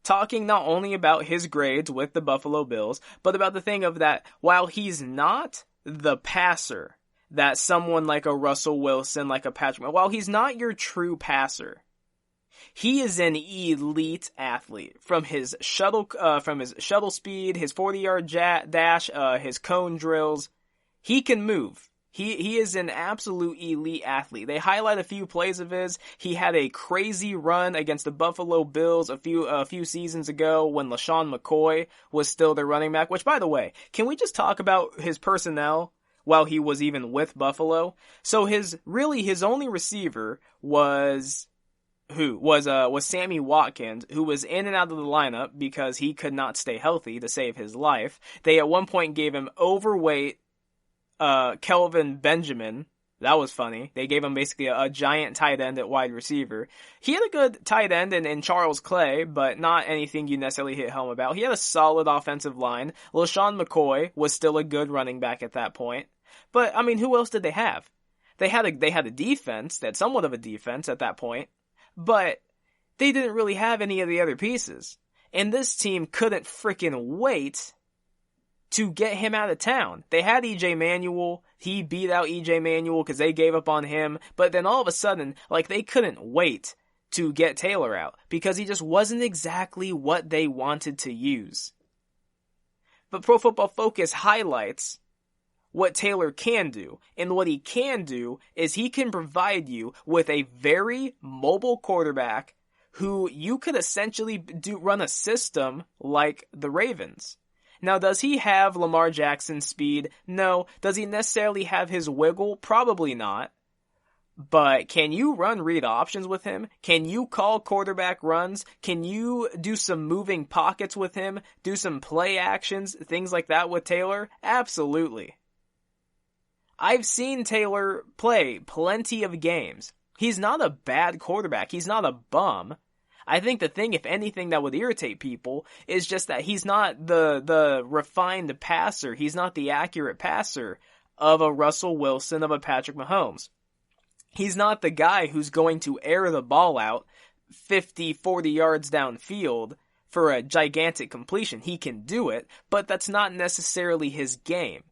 talking not only about his grades with the Buffalo Bills, but about the thing of that while he's not the passer that someone like a Russell Wilson, like a Patrick, while he's not your true passer, he is an elite athlete from his shuttle speed, his 40-yard dash, his cone drills. He can move. He is an absolute elite athlete. They highlight a few plays of his. He had a crazy run against the Buffalo Bills a few seasons ago when LaShawn McCoy was still their running back, which, by the way, can we just talk about his personnel while he was even with Buffalo? So his only receiver was Sammy Watkins, who was in and out of the lineup because he could not stay healthy to save his life. They at one point gave him overweight Kelvin Benjamin. That was funny. They gave him basically a giant tight end at wide receiver. He had a good tight end in Charles Clay, but not anything you necessarily hit home about. He had a solid offensive line. LaShawn McCoy was still a good running back at that point. But, I mean, who else did they have? They had a defense. They had somewhat of a defense at that point. But they didn't really have any of the other pieces. And this team couldn't freaking wait to get him out of town. They had E.J. Manuel. He beat out E.J. Manuel because they gave up on him. But then all of a sudden, they couldn't wait to get Taylor out because he just wasn't exactly what they wanted to use. But Pro Football Focus highlights what Taylor can do. And what he can do is he can provide you with a very mobile quarterback who you could essentially run a system like the Ravens. Now, does he have Lamar Jackson's speed? No. Does he necessarily have his wiggle? Probably not. But can you run read options with him? Can you call quarterback runs? Can you do some moving pockets with him? Do some play actions? Things like that with Taylor? Absolutely. I've seen Taylor play plenty of games. He's not a bad quarterback. He's not a bum. I think the thing, if anything, that would irritate people is just that he's not the refined passer. He's not the accurate passer of a Russell Wilson, of a Patrick Mahomes. He's not the guy who's going to air the ball out 50, 40 yards downfield for a gigantic completion. He can do it, but that's not necessarily his game.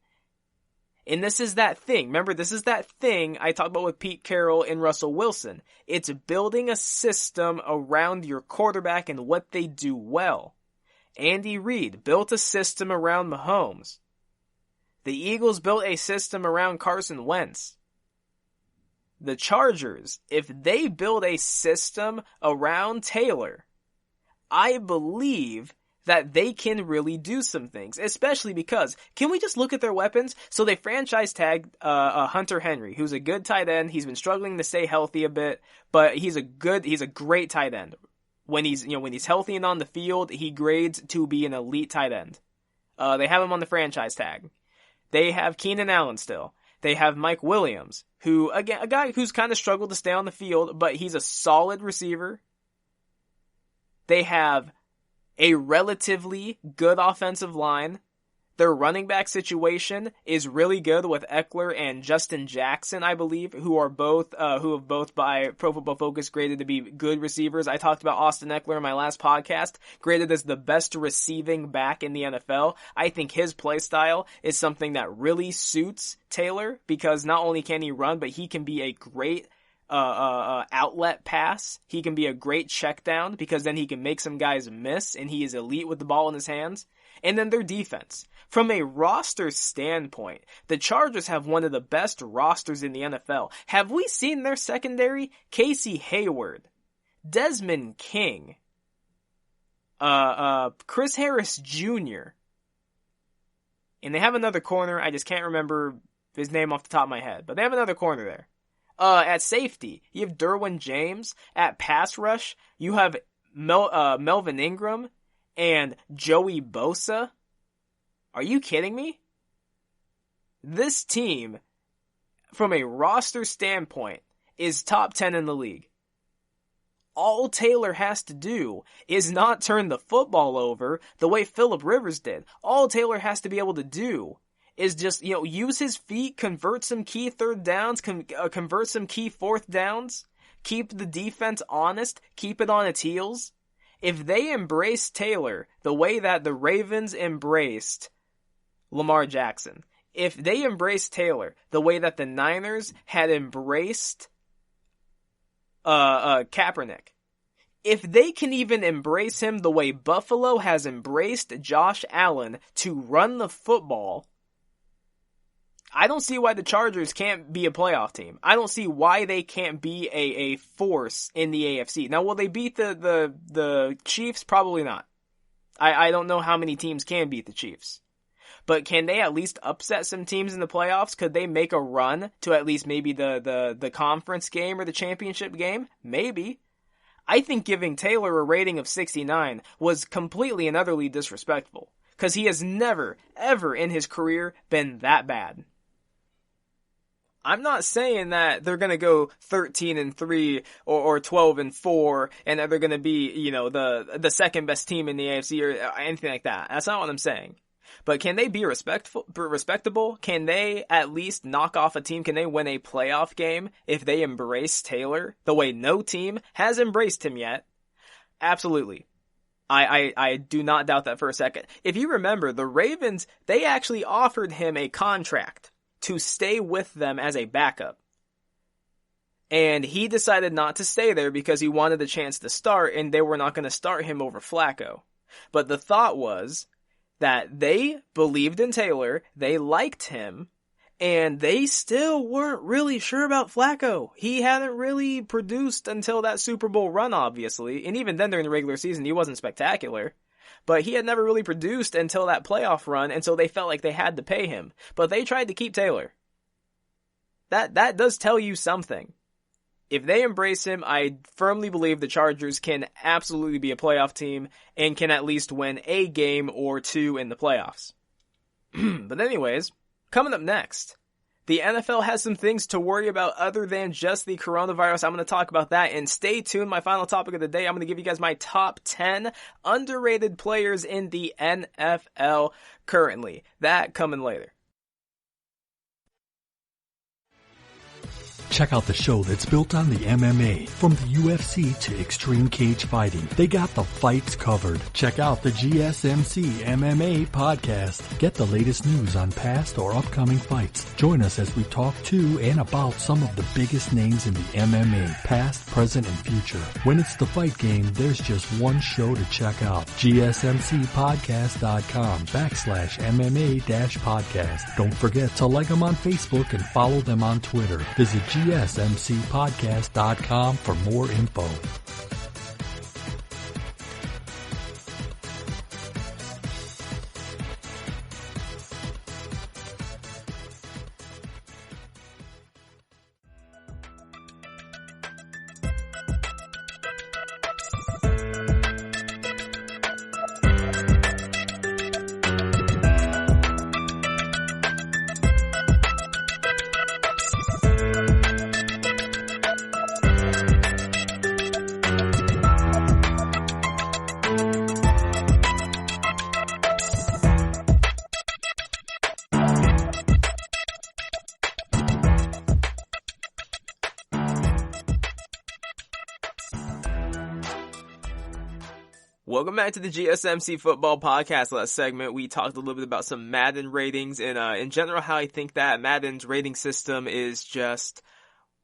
And this is that thing. Remember, this is that thing I talked about with Pete Carroll and Russell Wilson. It's building a system around your quarterback and what they do well. Andy Reid built a system around Mahomes. The Eagles built a system around Carson Wentz. The Chargers, if they build a system around Taylor, I believe that they can really do some things, especially because, can we just look at their weapons? So they franchise tagged Hunter Henry, who's a good tight end. He's been struggling to stay healthy a bit, but he's a great tight end. When he's healthy and on the field, he grades to be an elite tight end. They have him on the franchise tag. They have Keenan Allen still. They have Mike Williams, who, again, a guy who's kind of struggled to stay on the field, but he's a solid receiver. They have a relatively good offensive line. Their running back situation is really good with Eckler and Justin Jackson, I believe, who have both by Pro Football Focus graded to be good receivers. I talked about Austin Eckler in my last podcast, graded as the best receiving back in the NFL. I think his play style is something that really suits Taylor, because not only can he run, but he can be a great outlet pass. He can be a great check down, because then he can make some guys miss, and he is elite with the ball in his hands. And then their defense. From a roster standpoint, the Chargers have one of the best rosters in the NFL. Have we seen their secondary? Casey Hayward, Desmond King, Chris Harris Jr., and they have another corner. I just can't remember his name off the top of my head, but they have another corner there. At safety, you have Derwin James. At pass rush, you have Melvin Ingram and Joey Bosa. Are you kidding me? This team, from a roster standpoint, is top 10 in the league. All Taylor has to do is not turn the football over the way Phillip Rivers did. All Taylor has to be able to do is just, use his feet, convert some key third downs, convert some key fourth downs, keep the defense honest, keep it on its heels. If they embrace Taylor the way that the Ravens embraced Lamar Jackson, if they embrace Taylor the way that the Niners had embraced Kaepernick, if they can even embrace him the way Buffalo has embraced Josh Allen to run the football, I don't see why the Chargers can't be a playoff team. I don't see why they can't be a force in the AFC. Now, will they beat the Chiefs? Probably not. I don't know how many teams can beat the Chiefs. But can they at least upset some teams in the playoffs? Could they make a run to at least maybe the conference game or the championship game? Maybe. I think giving Taylor a rating of 69 was completely and utterly disrespectful, because he has never, ever in his career been that bad. I'm not saying that they're going to go 13-3 or 12-4 and that they're going to be, the second best team in the AFC or anything like that. That's not what I'm saying. But can they be respectable? Can they at least knock off a team? Can they win a playoff game if they embrace Taylor the way no team has embraced him yet? Absolutely. I do not doubt that for a second. If you remember, the Ravens, they actually offered him a contract to stay with them as a backup. And he decided not to stay there because he wanted a chance to start, and they were not going to start him over Flacco. But the thought was that they believed in Taylor, they liked him, and they still weren't really sure about Flacco. He hadn't really produced until that Super Bowl run, obviously, and even then during the regular season, he wasn't spectacular. But he had never really produced until that playoff run, and so they felt like they had to pay him. But they tried to keep Taylor. That does tell you something. If they embrace him, I firmly believe the Chargers can absolutely be a playoff team and can at least win a game or two in the playoffs. But anyways, coming up next, the NFL has some things to worry about other than just the coronavirus. I'm going to talk about that, and stay tuned. My final topic of the day, I'm going to give you guys my top 10 underrated players in the NFL currently. That coming later. Check out the show that's built on the MMA. From the UFC to extreme cage fighting, they got the fights covered. Check out the GSMC MMA podcast. Get the latest news on past or upcoming fights. Join us as we talk to and about some of the biggest names in the MMA, past, present, and future. When it's the fight game, there's just one show to check out. GSMCpodcast.com/MMA-podcast. Don't forget to like them on Facebook and follow them on Twitter. Visit GSMCpodcast.com for more info. Welcome back to the GSMC Football Podcast. Last segment, we talked a little bit about some Madden ratings and, in general, how I think that Madden's rating system is just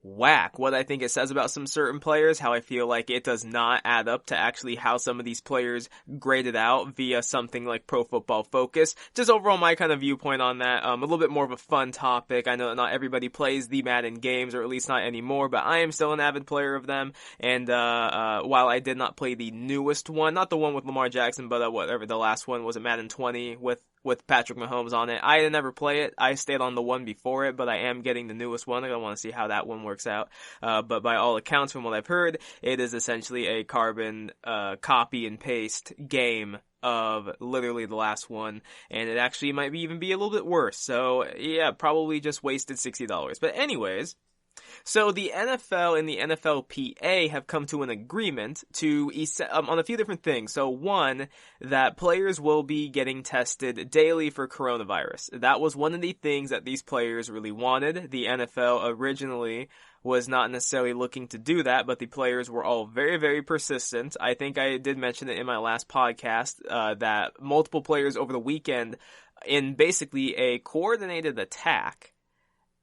whack. What I think it says about some certain players, how I feel like it does not add up to actually how some of these players graded out via something like Pro Football Focus. Just overall my kind of viewpoint on that. A little bit more of a fun topic. I know not everybody plays the Madden games, or at least not anymore, but I am still an avid player of them. And while I did not play the newest one, not the one with Lamar Jackson, but whatever the last one was, a Madden 20 with Patrick Mahomes on it. I didn't ever play it. I stayed on the one before it, but I am getting the newest one. I want to see how that one works out. But by all accounts, from what I've heard, it is essentially a carbon copy and paste game of literally the last one, and it actually might even be a little bit worse. So yeah, probably just wasted $60. But anyways, so the NFL and the NFLPA have come to an agreement to on a few different things. So one, that players will be getting tested daily for coronavirus. That was one of the things that these players really wanted. The NFL originally was not necessarily looking to do that, but the players were all very, very persistent. I think I did mention it in my last podcast, that multiple players over the weekend, in basically a coordinated attack,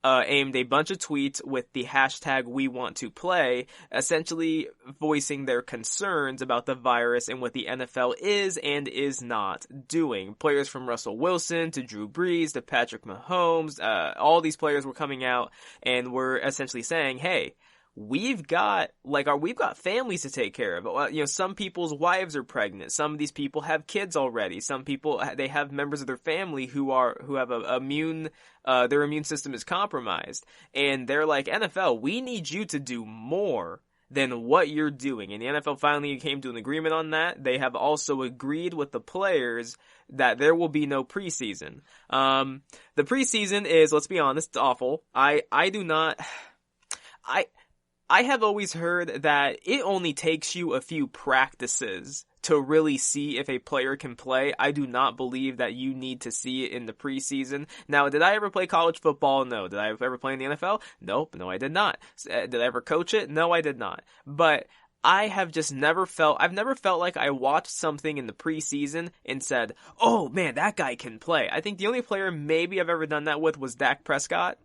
aimed a bunch of tweets with the hashtag #WeWantToPlay, essentially voicing their concerns about the virus and what the NFL is and is not doing. Players from Russell Wilson to Drew Brees to Patrick Mahomes, all these players were coming out and were essentially saying, hey, we've got families to take care of. Some people's wives are pregnant. Some of these people have kids already. Some people, they have members of their family who have their immune system is compromised. And they're like, NFL, we need you to do more than what you're doing. And the NFL finally came to an agreement on that. They have also agreed with the players that there will be no preseason. The preseason is, let's be honest, it's awful. I have always heard that it only takes you a few practices to really see if a player can play. I do not believe that you need to see it in the preseason. Now, did I ever play college football? No. Did I ever play in the NFL? Nope. No, I did not. Did I ever coach it? No, I did not. But I've never felt like I watched something in the preseason and said, oh man, that guy can play. I think the only player maybe I've ever done that with was Dak Prescott.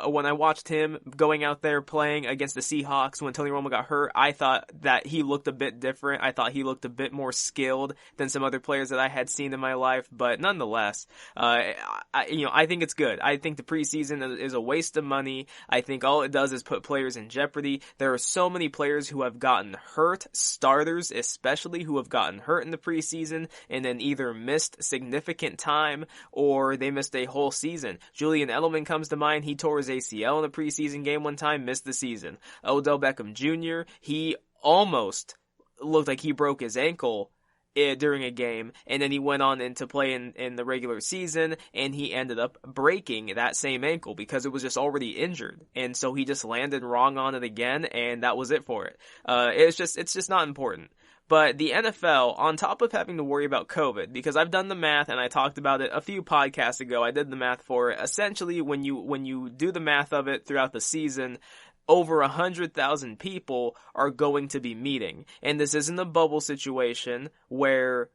When I watched him going out there playing against the Seahawks when Tony Romo got hurt, I thought that he looked a bit different. I thought he looked a bit more skilled than some other players that I had seen in my life. But nonetheless, I think it's good. I think the preseason is a waste of money. I think all it does is put players in jeopardy. There are so many players who have gotten hurt, starters especially, who have gotten hurt in the preseason and then either missed significant time or they missed a whole season. Julian Edelman comes to mind. He tore his ACL in a preseason game one time, missed the season. Odell Beckham Jr., he almost looked like he broke his ankle during a game, and then he went on into play in the regular season, and he ended up breaking that same ankle because it was just already injured, and so he just landed wrong on it again, and that was it for it. It's just not important. But the NFL, on top of having to worry about COVID, because I've done the math and I talked about it a few podcasts ago, I did the math for it. Essentially, when you do the math of it throughout the season, over 100,000 people are going to be meeting. And this isn't a bubble situation where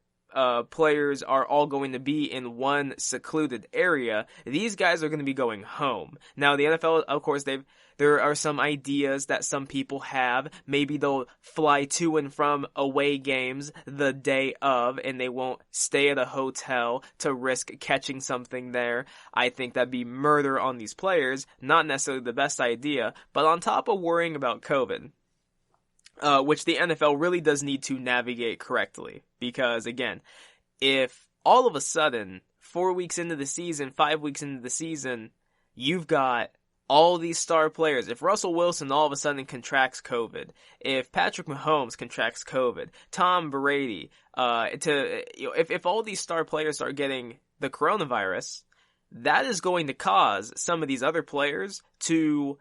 players are all going to be in one secluded area. These guys are going to be going home. Now, the NFL, of course, there are some ideas that some people have. Maybe they'll fly to and from away games the day of, and they won't stay at a hotel to risk catching something there. I think that'd be murder on these players. Not necessarily the best idea, but on top of worrying about COVID, which the NFL really does need to navigate correctly. Because, again, if all of a sudden, 4 weeks into the season, 5 weeks into the season, you've got all these star players, if Russell Wilson all of a sudden contracts COVID, if Patrick Mahomes contracts COVID, Tom Brady, if all these star players start getting the coronavirus, that is going to cause some of these other players to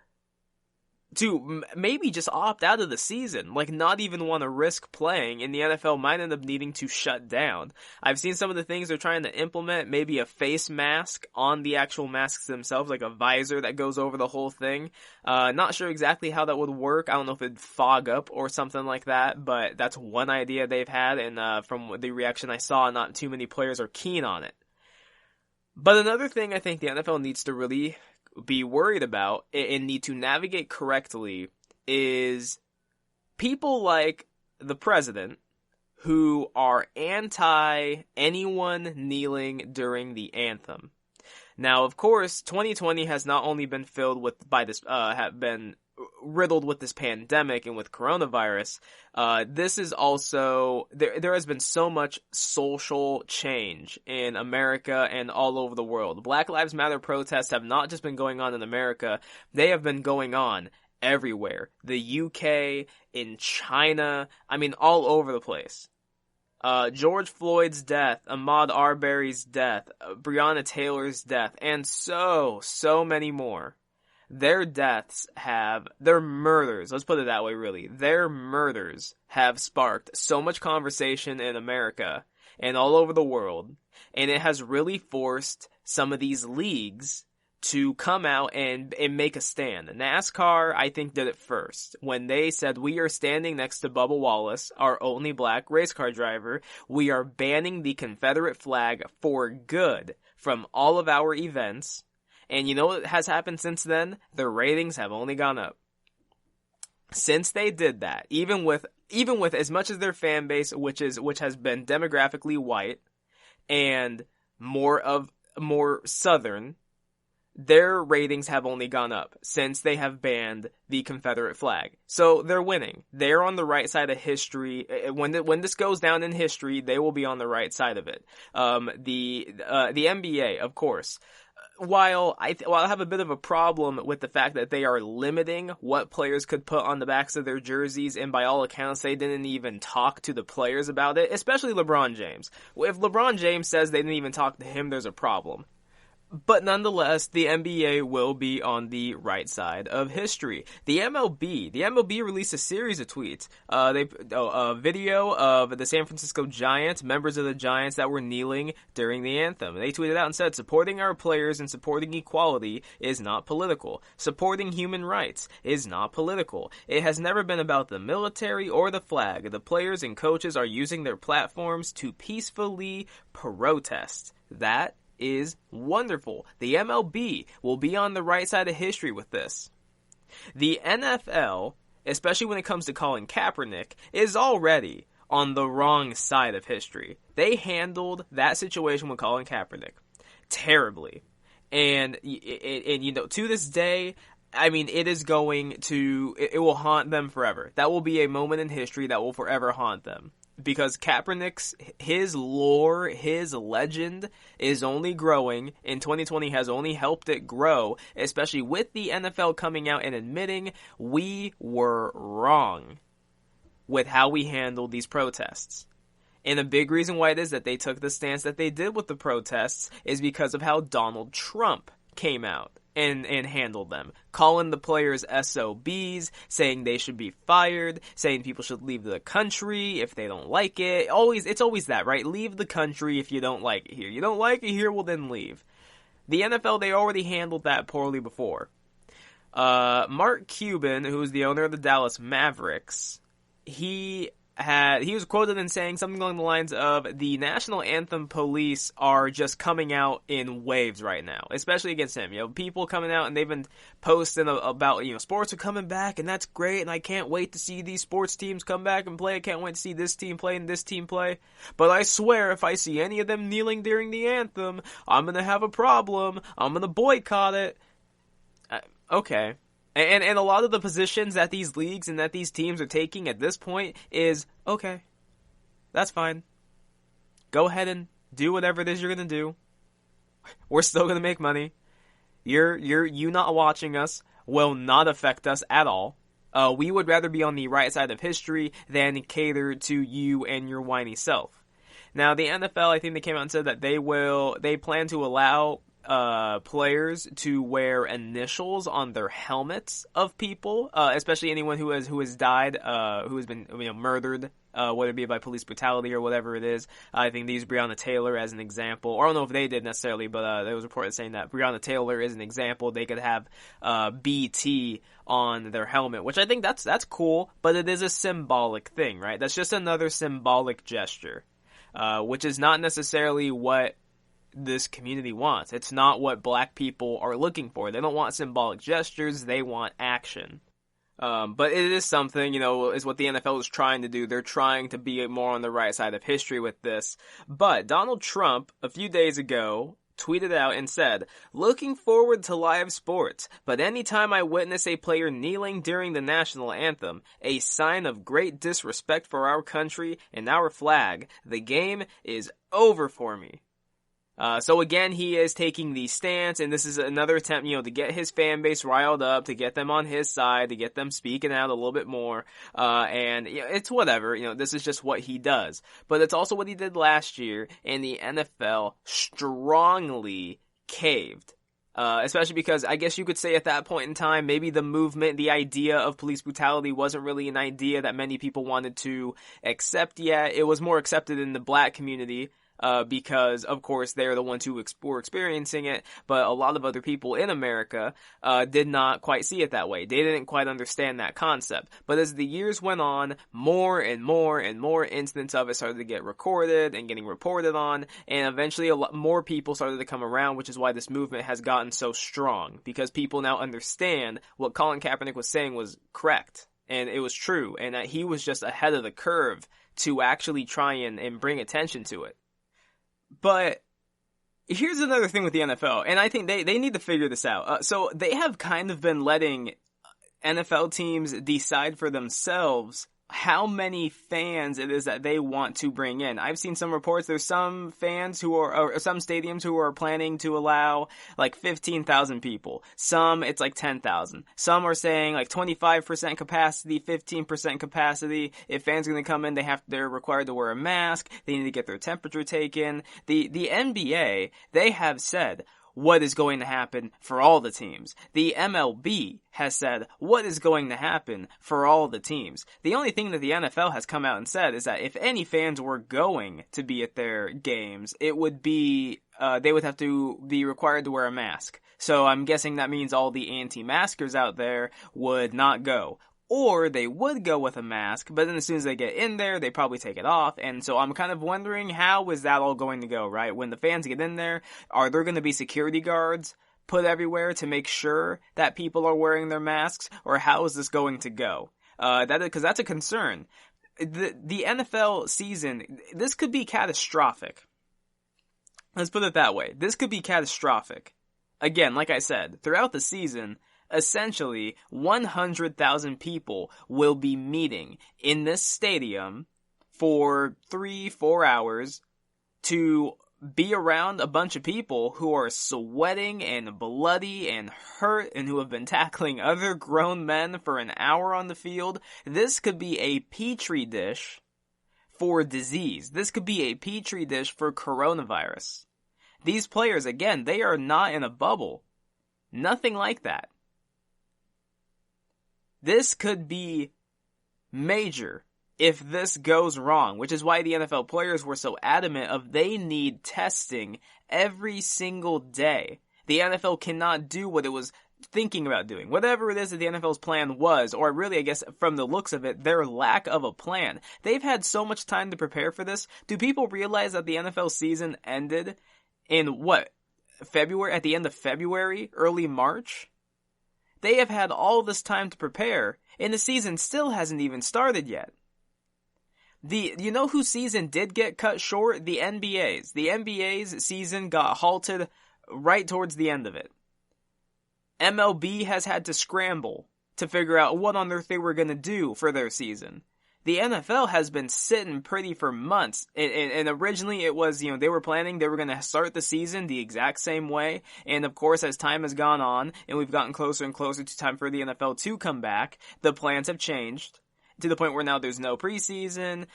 maybe just opt out of the season, like not even want to risk playing, and the NFL might end up needing to shut down. I've seen some of the things they're trying to implement, maybe a face mask on the actual masks themselves, like a visor that goes over the whole thing. Not sure exactly how that would work. I don't know if it'd fog up or something like that, but that's one idea they've had, and from the reaction I saw, not too many players are keen on it. But another thing I think the NFL needs to really be worried about and need to navigate correctly is people like the president who are anti anyone kneeling during the anthem. Now, of course, 2020 has not only been have been riddled with this pandemic and with coronavirus. This is also, there has been so much social change in America and all over the world. Black Lives Matter protests have not just been going on in America, they have been going on everywhere. The UK, in China, I mean, all over the place. George Floyd's death, Ahmaud Arbery's death, Breonna Taylor's death, and so many more. Their murders, let's put it that way really, their murders have sparked so much conversation in America and all over the world, and it has really forced some of these leagues to come out and make a stand. NASCAR, I think, did it first. When they said, we are standing next to Bubba Wallace, our only black race car driver, we are banning the Confederate flag for good from all of our events. And you know what has happened since then? The ratings have only gone up. Since they did that, even with as much as their fan base, which has been demographically white and more southern, their ratings have only gone up since they have banned the Confederate flag. So they're winning. They're on the right side of history. When this goes down in history, they will be on the right side of it. The NBA, of course. While I have a bit of a problem with the fact that they are limiting what players could put on the backs of their jerseys, and by all accounts, they didn't even talk to the players about it, especially LeBron James. If LeBron James says they didn't even talk to him, there's a problem. But nonetheless, the NBA will be on the right side of history. The MLB released a series of tweets. A video of the San Francisco Giants, members of the Giants that were kneeling during the anthem. They tweeted out and said, supporting our players and supporting equality is not political. Supporting human rights is not political. It has never been about the military or the flag. The players and coaches are using their platforms to peacefully protest. That is wonderful. The MLB will be on the right side of history with this. The NFL, especially when it comes to Colin Kaepernick, is already on the wrong side of history. They handled that situation with Colin Kaepernick terribly. And you know, to this day, I mean, it will haunt them forever. That will be a moment in history that will forever haunt them. Because Kaepernick's, his lore, his legend is only growing, and 2020 has only helped it grow, especially with the NFL coming out and admitting we were wrong with how we handled these protests. And a big reason why it is that they took the stance that they did with the protests is because of how Donald Trump came out and handled them, calling the players SOBs, saying they should be fired, saying people should leave the country if they don't like it. It's always that, right? Leave the country if you don't like it here. You don't like it here, well then leave. The NFL, they already handled that poorly before. Mark Cuban, who is the owner of the Dallas Mavericks, he was quoted in saying something along the lines of, the national anthem police are just coming out in waves right now, especially against him. People coming out and they've been posting about, sports are coming back and that's great and I can't wait to see these sports teams come back and play. I can't wait to see this team play and this team play. But I swear if I see any of them kneeling during the anthem, I'm going to have a problem. I'm going to boycott it. Okay. And a lot of the positions that these leagues and that these teams are taking at this point is, okay, that's fine. Go ahead and do whatever it is you're going to do. We're still going to make money. You not watching us will not affect us at all. We would rather be on the right side of history than cater to you and your whiny self. Now, the NFL, I think they came out and said that they plan to allow players to wear initials on their helmets of people, especially anyone who has died, who has been murdered, whether it be by police brutality or whatever it is. I think they use Breonna Taylor as an example. Or I don't know if they did necessarily, but there was reported saying that Breonna Taylor is an example. They could have BT on their helmet, which I think that's cool, but it is a symbolic thing, right? That's just another symbolic gesture, which is not necessarily what this community wants. It's not what black people are looking for. They don't want symbolic gestures, they want action. But it is something, is what the NFL is trying to do. They're trying to be more on the right side of history with this. But Donald Trump, a few days ago, tweeted out and said, "Looking forward to live sports, but anytime I witness a player kneeling during the national anthem, a sign of great disrespect for our country and our flag, the game is over for me." So again, he is taking the stance, and this is another attempt, to get his fan base riled up, to get them on his side, to get them speaking out a little bit more, and it's whatever, this is just what he does. But it's also what he did last year, and the NFL strongly caved. Especially because I guess you could say at that point in time, maybe the movement, the idea of police brutality wasn't really an idea that many people wanted to accept yet. It was more accepted in the black community, because, of course, they're the ones who were experiencing it, but a lot of other people in America did not quite see it that way. They didn't quite understand that concept. But as the years went on, more and more and more incidents of it started to get recorded and getting reported on, and eventually a lot more people started to come around, which is why this movement has gotten so strong, because people now understand what Colin Kaepernick was saying was correct, and it was true, and that he was just ahead of the curve to actually try and bring attention to it. But here's another thing with the NFL, and I think they need to figure this out. So they have kind of been letting NFL teams decide for themselves how many fans it is that they want to bring in. I've seen some reports, there's some fans or some stadiums who are planning to allow like 15,000 people. Some, it's like 10,000. Some are saying like 25% capacity, 15% capacity. If fans are going to come in, they're required to wear a mask. They need to get their temperature taken. The NBA, they have said what is going to happen for all the teams. The MLB has said what is going to happen for all the teams. The only thing that the NFL has come out and said is that if any fans were going to be at their games, it would be, they would have to be required to wear a mask. So I'm guessing that means all the anti-maskers out there would not go. Or they would go with a mask, but then as soon as they get in there, they probably take it off. And so I'm kind of wondering, how is that all going to go, right? When the fans get in there, are there going to be security guards put everywhere to make sure that people are wearing their masks? Or how is this going to go? Because that's a concern. The NFL season, this could be catastrophic. Let's put it that way. This could be catastrophic. Again, like I said, throughout the season, essentially 100,000 people will be meeting in this stadium for 3-4 hours to be around a bunch of people who are sweating and bloody and hurt and who have been tackling other grown men for an hour on the field. This could be a petri dish for disease. This could be a petri dish for coronavirus. These players, again, they are not in a bubble. Nothing like that. This could be major if this goes wrong, which is why the NFL players were so adamant of they need testing every single day. The NFL cannot do what it was thinking about doing. Whatever it is that the NFL's plan was, or really, I guess, from the looks of it, their lack of a plan. They've had so much time to prepare for this. Do people realize that the NFL season ended in, February? At the end of February? Early March? They have had all this time to prepare, and the season still hasn't even started yet. You know whose season did get cut short? The NBA's. The NBA's season got halted right towards the end of it. MLB has had to scramble to figure out what on earth they were going to do for their season. The NFL has been sitting pretty for months, and originally it was, they were planning they were going to start the season the exact same way, and of course as time has gone on, and we've gotten closer and closer to time for the NFL to come back, the plans have changed, to the point where now there's no preseason.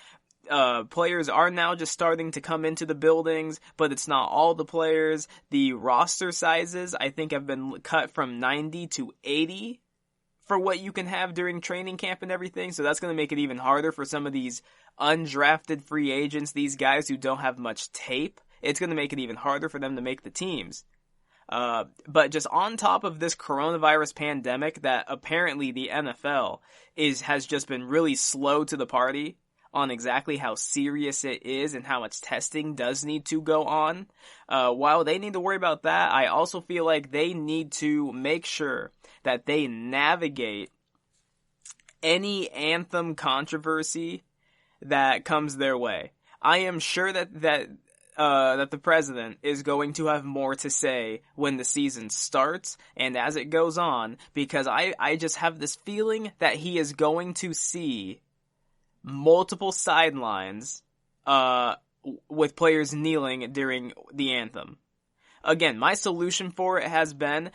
Players are now just starting to come into the buildings, but it's not all the players. The roster sizes, I think, have been cut from 90 to 80 for what you can have during training camp and everything. So that's going to make it even harder for some of these undrafted free agents, these guys who don't have much tape. It's going to make it even harder for them to make the teams. But just on top of this coronavirus pandemic that apparently the NFL has just been really slow to the party on exactly how serious it is and how much testing does need to go on. While they need to worry about that, I also feel like they need to make sure that they navigate any anthem controversy that comes their way. I am sure that the president is going to have more to say when the season starts and as it goes on, because I just have this feeling that he is going to see multiple sidelines with players kneeling during the anthem. Again, my solution for it has been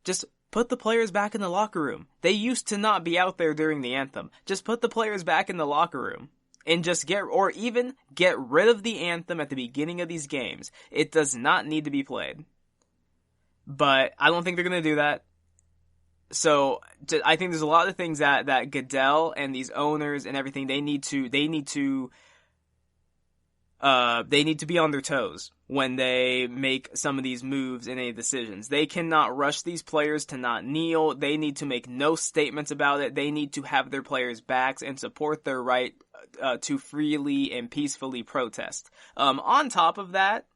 just put the players back in the locker room. They used to not be out there during the anthem. Just put the players back in the locker room and just get rid of the anthem at the beginning of these games. It does not need to be played. But I don't think they're going to do that. So I think there's a lot of things that Goodell and these owners and everything, they need to be on their toes when they make some of these moves and any decisions. They cannot rush these players to not kneel. They need to make no statements about it. They need to have their players' backs and support their right to freely and peacefully protest. On top of that,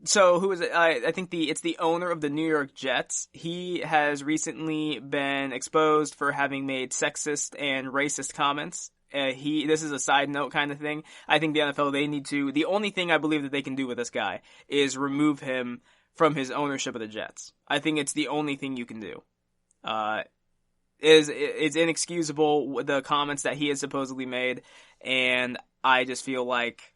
so who is it? I think it's the owner of the New York Jets. He has recently been exposed for having made sexist and racist comments. This is a side note kind of thing. I think the NFL, the only thing I believe that they can do with this guy is remove him from his ownership of the Jets. I think it's the only thing you can do. It's inexcusable, the comments that he has supposedly made, and I just feel like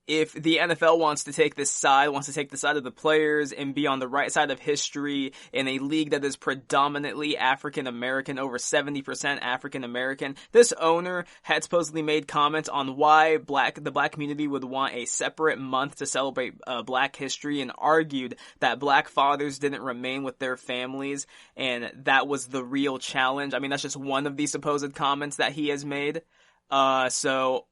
if the NFL wants to take the side of the players and be on the right side of history in a league that is predominantly African American, over 70% African American, this owner had supposedly made comments on why the black community would want a separate month to celebrate black history, and argued that black fathers didn't remain with their families, and that was the real challenge. I mean, that's just one of the supposed comments that he has made. So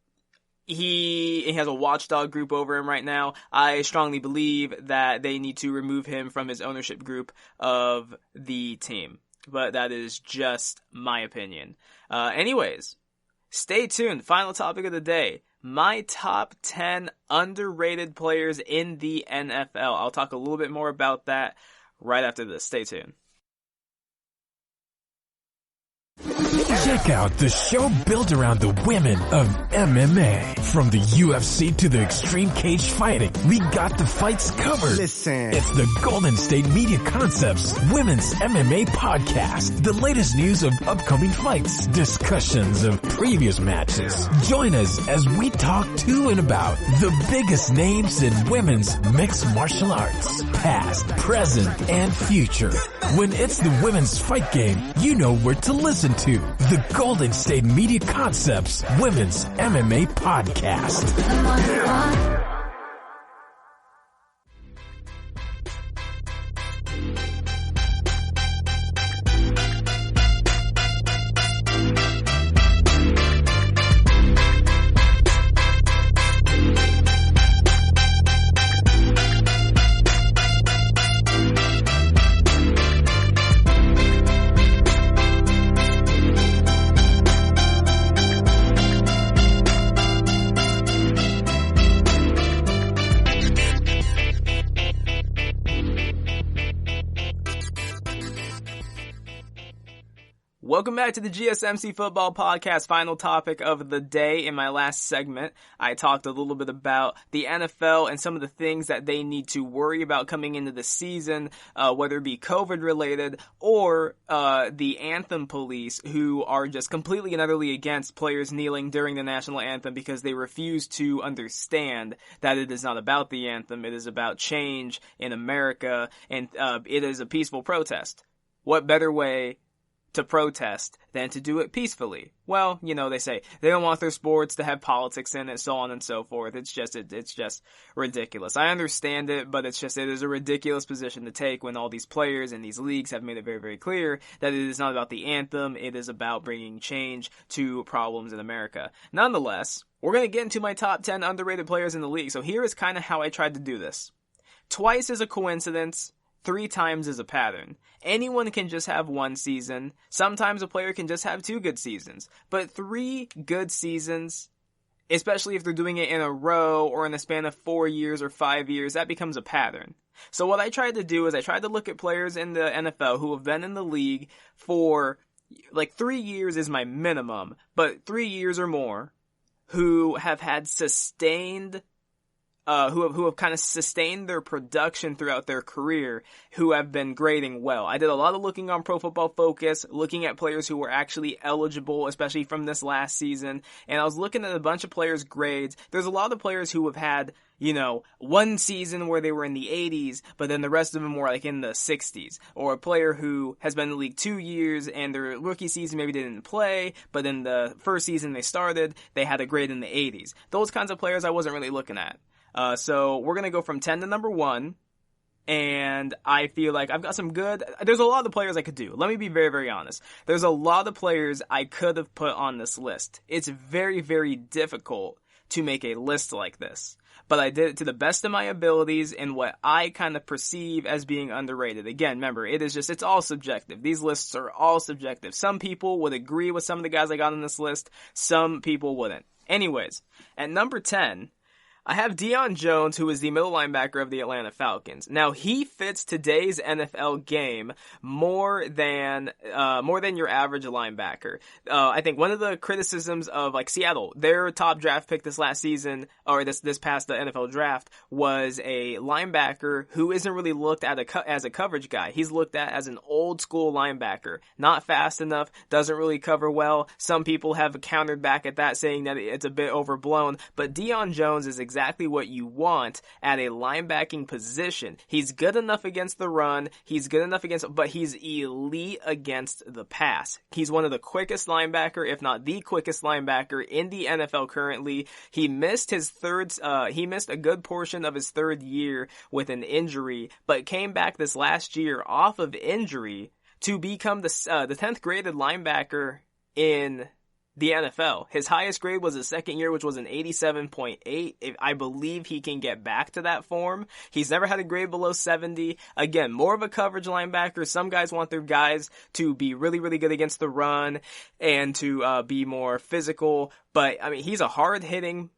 he has a watchdog group over him right now. I strongly believe that they need to remove him from his ownership group of the team. But that is just my opinion. Anyways, stay tuned. Final topic of the day. My top 10 underrated players in the NFL. I'll talk a little bit more about that right after this. Stay tuned. Check out the show built around the women of MMA. From the UFC to the extreme cage fighting, we got the fights covered. Listen. It's the Golden State Media Concepts Women's MMA Podcast. The latest news of upcoming fights, discussions of previous matches. Join us as we talk to and about the biggest names in women's mixed martial arts, past, present, and future. When it's the women's fight game, you know where to listen to. The Golden State Media Concepts Women's MMA Podcast. Welcome back to the GSMC Football Podcast. Final topic of the day. In my last segment, I talked a little bit about the NFL and some of the things that they need to worry about coming into the season, whether it be COVID related or the anthem police, who are just completely and utterly against players kneeling during the national anthem because they refuse to understand that it is not about the anthem. It is about change in America, and it is a peaceful protest. What better way to protest than to do it peacefully? Well, you know, they say they don't want their sports to have politics in it, so on and so forth. It's just ridiculous. I understand it, but it is a ridiculous position to take when all these players and these leagues have made it very, very clear that it is not about the anthem. It is about bringing change to problems in America. Nonetheless, we're going to get into my top 10 underrated players in the league. So here is kind of how I tried to do this. Twice is a coincidence. 3 times is a pattern. Anyone can just have one season. Sometimes a player can just have 2 good seasons. But 3 good seasons, especially if they're doing it in a row or in a span of 4 years or 5 years, that becomes a pattern. So what I tried to do is I tried to look at players in the NFL who have been in the league for, 3 years is my minimum, but 3 years or more, who have had sustained who have kind of sustained their production throughout their career, who have been grading well. I did a lot of looking on Pro Football Focus, looking at players who were actually eligible, especially from this last season, and I was looking at a bunch of players' grades. There's a lot of players who have had, one season where they were in the 80s, but then the rest of them were in the 60s. Or a player who has been in the league 2 years and their rookie season maybe they didn't play, but then the first season they started, they had a grade in the 80s. Those kinds of players I wasn't really looking at. So we're going to go from 10 to number 1, and I feel like I've got some there's a lot of players I could do. Let me be very, very honest. There's a lot of players I could have put on this list. It's very, very difficult to make a list like this, but I did it to the best of my abilities and what I kind of perceive as being underrated. Again, remember, it's all subjective. These lists are all subjective. Some people would agree with some of the guys I got on this list. Some people wouldn't. Anyways, at number 10, I have Deion Jones, who is the middle linebacker of the Atlanta Falcons. Now, he fits today's NFL game more than your average linebacker. I think one of the criticisms of Seattle, their top draft pick this last season, or this past the NFL draft, was a linebacker who isn't really looked at as a coverage guy. He's looked at as an old school linebacker, not fast enough, doesn't really cover well. Some people have countered back at that, saying that it's a bit overblown, but Deion Jones is exactly what you want at a linebacking position. He's good enough against the run, but he's elite against the pass. He's one of the quickest linebacker, if not the quickest linebacker in the NFL currently. He missed a good portion of his third year with an injury, but came back this last year off of injury to become the 10th graded linebacker in the NFL. His highest grade was his second year, which was an 87.8. I believe he can get back to that form. He's never had a grade below 70. Again, more of a coverage linebacker. Some guys want their guys to be really, really good against the run and to be more physical. But, he's a hard-hitting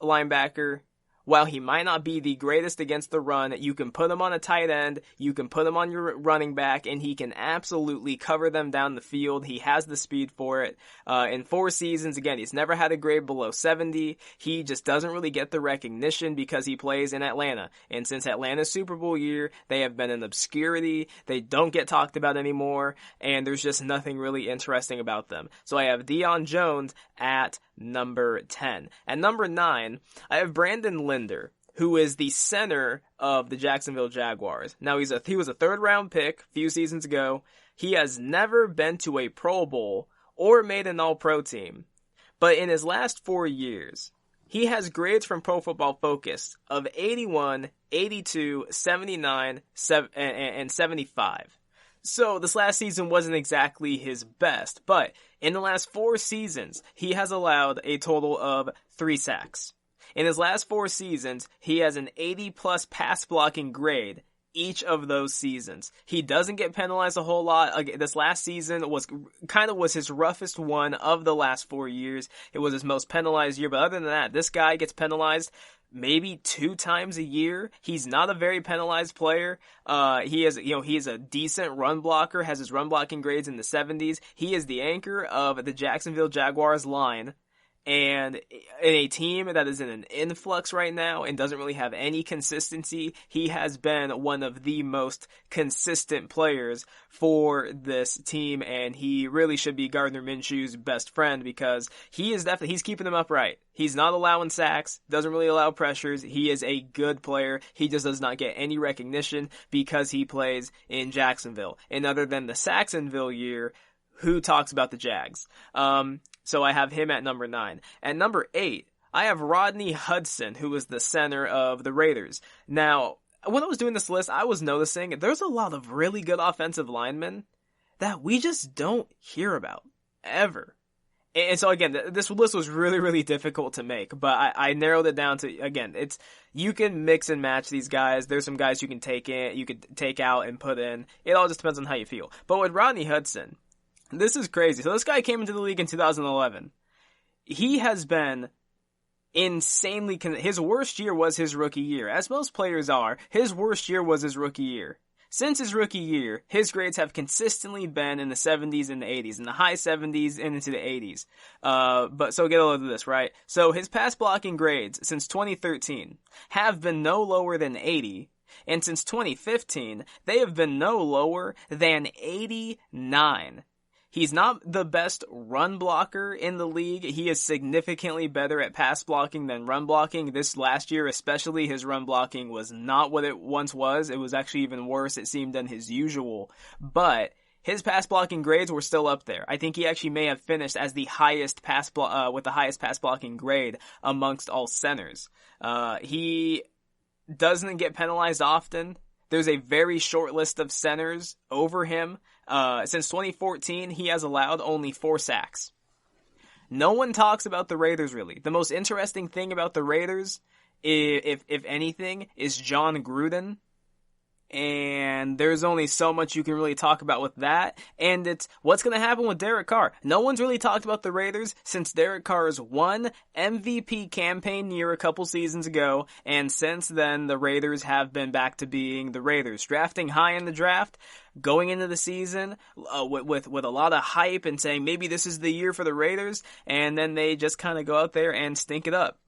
linebacker. While he might not be the greatest against the run, you can put him on a tight end, you can put him on your running back, and he can absolutely cover them down the field. He has the speed for it. In 4 seasons, again, he's never had a grade below 70. He just doesn't really get the recognition because he plays in Atlanta. And since Atlanta's Super Bowl year, they have been in obscurity. They don't get talked about anymore, and there's just nothing really interesting about them. So I have Deion Jones at number 10. At number 9, I have Brandon Linder, who is the center of the Jacksonville Jaguars. Now, he was a third-round pick a few seasons ago. He has never been to a Pro Bowl or made an All-Pro team. But in his last 4 years, he has grades from Pro Football Focus of 81, 82, 79, and 75. So this last season wasn't exactly his best, but in the last 4 seasons, he has allowed a total of 3 sacks. In his last 4 seasons, he has an 80-plus pass blocking grade each of those seasons. He doesn't get penalized a whole lot. This last season was his roughest one of the last 4 years. It was his most penalized year, but other than that, this guy gets penalized maybe 2 times a year. He's not a very penalized player. He is a decent run blocker, has his run blocking grades in the 70s. He is the anchor of the Jacksonville Jaguars line. And in a team that is in an influx right now and doesn't really have any consistency, he has been one of the most consistent players for this team, and he really should be Gardner Minshew's best friend because he's keeping them upright. He's not allowing sacks, doesn't really allow pressures. He is a good player. He just does not get any recognition because he plays in Jacksonville. And other than the Saxonville year, who talks about the Jags? So I have him at number 9. At number 8, I have Rodney Hudson, who is the center of the Raiders. Now, when I was doing this list, I was noticing there's a lot of really good offensive linemen that we just don't hear about, ever. And so again, this list was really, really difficult to make, but I narrowed it down to, again, you can mix and match these guys. There's some guys you can take out and put in. It all just depends on how you feel. But with Rodney Hudson, this is crazy. So this guy came into the league in 2011. He has been insanely, his worst year was his rookie year. As most players are, his worst year was his rookie year. Since his rookie year, his grades have consistently been in the 70s and the 80s, in the high 70s and into the 80s. So get a load of this, right? So his pass blocking grades since 2013 have been no lower than 80, and since 2015, they have been no lower than 89. He's not the best run blocker in the league. He is significantly better at pass blocking than run blocking. This last year especially, his run blocking was not what it once was. It was actually even worse, it seemed, than his usual. But his pass blocking grades were still up there. I think he actually may have finished as the highest with the highest pass blocking grade amongst all centers. He doesn't get penalized often. There's a very short list of centers over him. Since 2014, he has allowed only 4 sacks. No one talks about the Raiders, really. The most interesting thing about the Raiders, if anything, is John Gruden. And there's only so much you can really talk about with that. And it's what's going to happen with Derek Carr. No one's really talked about the Raiders since Derek Carr's one MVP campaign year a couple seasons ago. And since then, the Raiders have been back to being the Raiders. Drafting high in the draft, going into the season with a lot of hype and saying maybe this is the year for the Raiders. And then they just kind of go out there and stink it up.